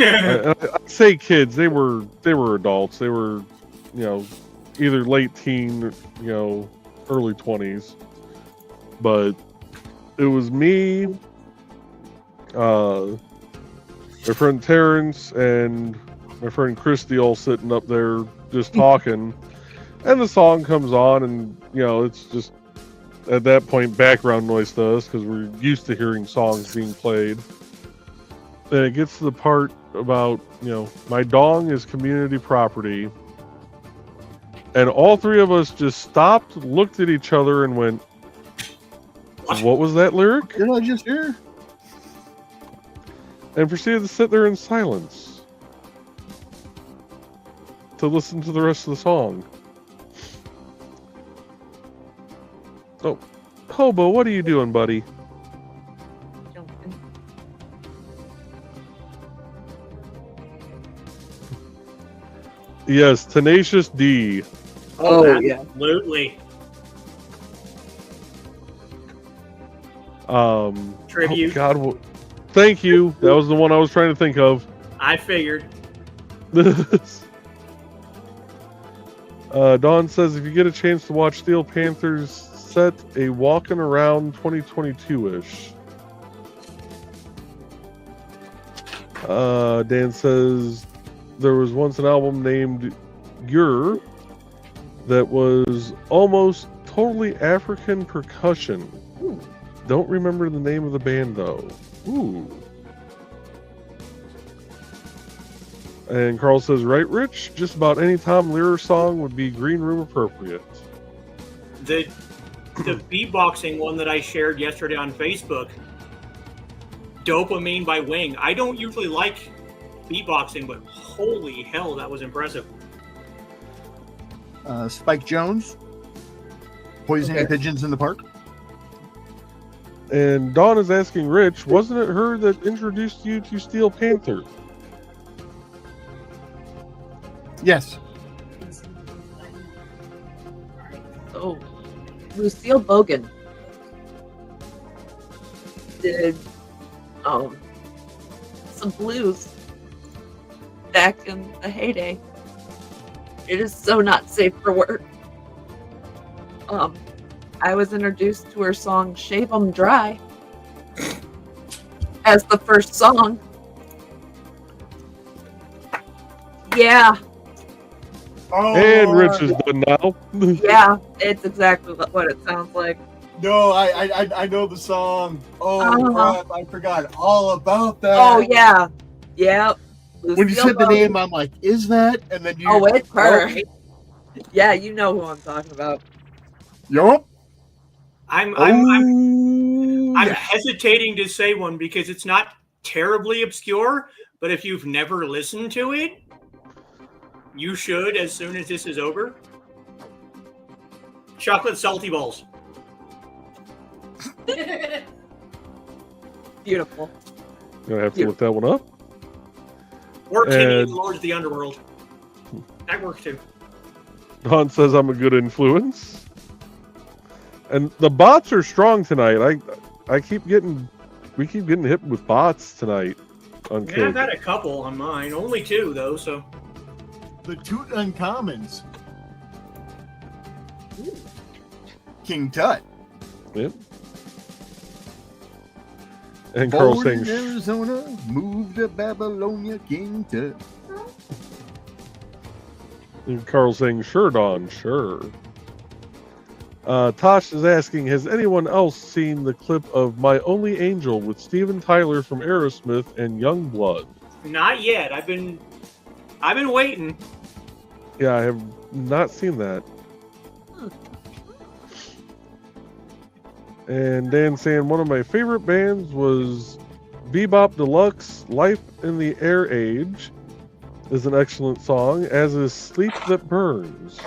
I say kids. They were adults. They were, either late teen, early 20s. But it was me, my friend Terrence, and my friend Christy all sitting up there just talking. And the song comes on, and it's just at that point background noise to us because we're used to hearing songs being played. And it gets to the part about, my dong is community property. And all three of us just stopped, looked at each other, and went, what was that lyric? Did I just hear? And proceeded to sit there in silence to listen to the rest of the song. Oh, Hobo, what are you doing, buddy? Yes, Tenacious D. Oh, yeah. Absolutely. Tribute. Oh God, thank you. That was the one I was trying to think of. I figured. Dawn says if you get a chance to watch Steel Panther's set a walking around 2022-ish. Dan says there was once an album named Gur that was almost totally African percussion. Ooh. Don't remember the name of the band though. Ooh. And Carl says, right, Rich? Just about any Tom Lehrer song would be Green Room appropriate. The beatboxing one that I shared yesterday on Facebook, Dopamine by Wing. I don't usually like beatboxing, but holy hell, that was impressive. Spike Jones, Poisoning Pigeons in the Park. And Dawn is asking Rich, wasn't it her that introduced you to Steel Panther? Yes. Oh, Lucille Bogan did some blues back in the heyday. It is so not safe for work. I was introduced to her song "Shave 'Em Dry" as the first song. Yeah. Oh, And Rich is done now. Yeah, it's exactly what it sounds like. No, I know the song. Oh, crap, I forgot all about that. Oh, yeah. Yep. When you said the name, I'm like, is that? And then you... Oh, it's her. Yeah, you know who I'm talking about. Yup. I'm hesitating to say one because it's not terribly obscure, but if you've never listened to it, you should as soon as this is over. Chocolate Salty Balls. Beautiful. Gonna have to look that one up. Or Timmy and the Lords of the Underworld. That works too. Dawn says I'm a good influence. And the bots are strong tonight. We keep getting hit with bots tonight on Yeah, Kick. I've had a couple on mine. Only 2 though, so. The Toot Uncommons. King Tut. Yep. And Carl Born saying, in Arizona, moved to Babylonia, King Tut. and Carl saying, sure, Dawn, sure. Tosh is asking, has anyone else seen the clip of My Only Angel with Steven Tyler from Aerosmith and Youngblood? Not yet. I've been waiting. Yeah, I have not seen that. And Dan saying one of my favorite bands was Bebop Deluxe. Life in the Air Age is an excellent song, as is Sleep That Burns.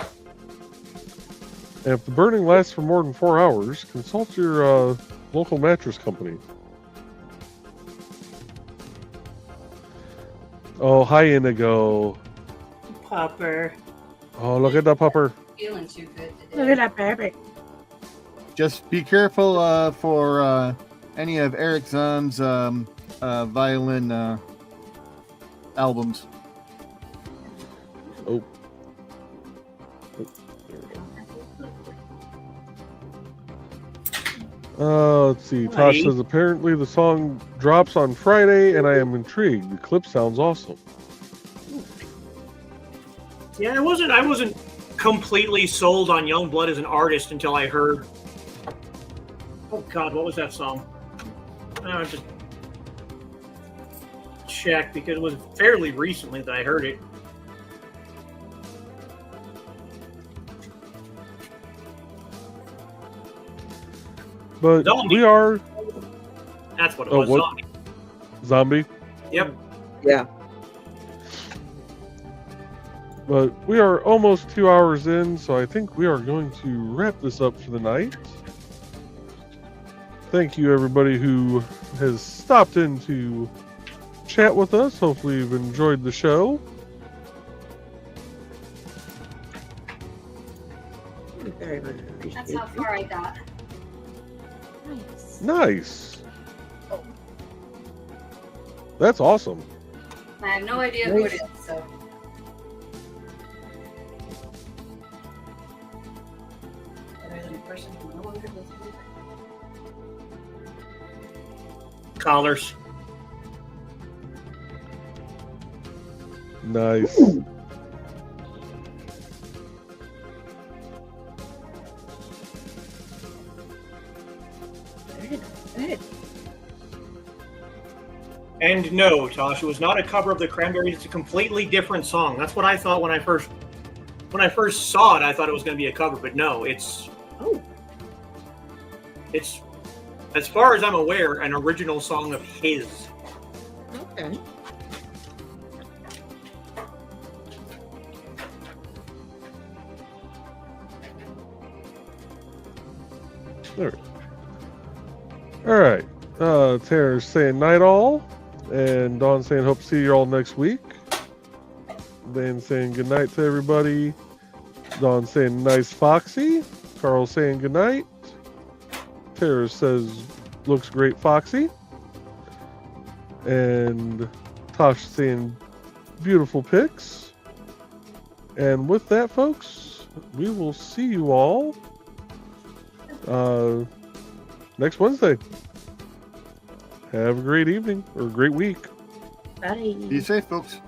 And if the burning lasts for more than 4 hours, consult your local mattress company. Oh, hi, Inigo. Pupper. Oh, look at that pupper. Feeling too good today. Look at that baby. Just be careful for any of Eric Zahn's violin albums. Oh. Let's see. Tosh says apparently the song drops on Friday, and I am intrigued. The clip sounds awesome. Yeah, I wasn't completely sold on Youngblood as an artist until I heard. Oh God, what was that song? I have to check because it was fairly recently that I heard it. But Zombie. we are. That's what it Oh, was. what? Zombie. Zombie. Yep. Yeah. But we are almost 2 hours in, so I think we are going to wrap this up for the night. Thank you, everybody who has stopped in to chat with us. Hopefully, you've enjoyed the show. Very much appreciate That's how far I got. Nice. Nice. That's awesome. I have no idea who it is, so. Other than the person who knows collars. Nice. Ooh. Good, good. And no, Tosh, it was not a cover of the Cranberries. It's a completely different song. That's what I thought when I first saw it. I thought it was going to be a cover, but no, it's as far as I'm aware, an original song of his. Okay. There. All right. Tara's saying night all, and Dawn saying hope to see you all next week. Dan saying good night to everybody. Dawn saying nice Foxy. Carl saying good night. Tara says looks great Foxy. And Tosh saying beautiful pics. And with that, folks, we will see you all next Wednesday. Have a great evening or a great week. Bye. Be safe, folks.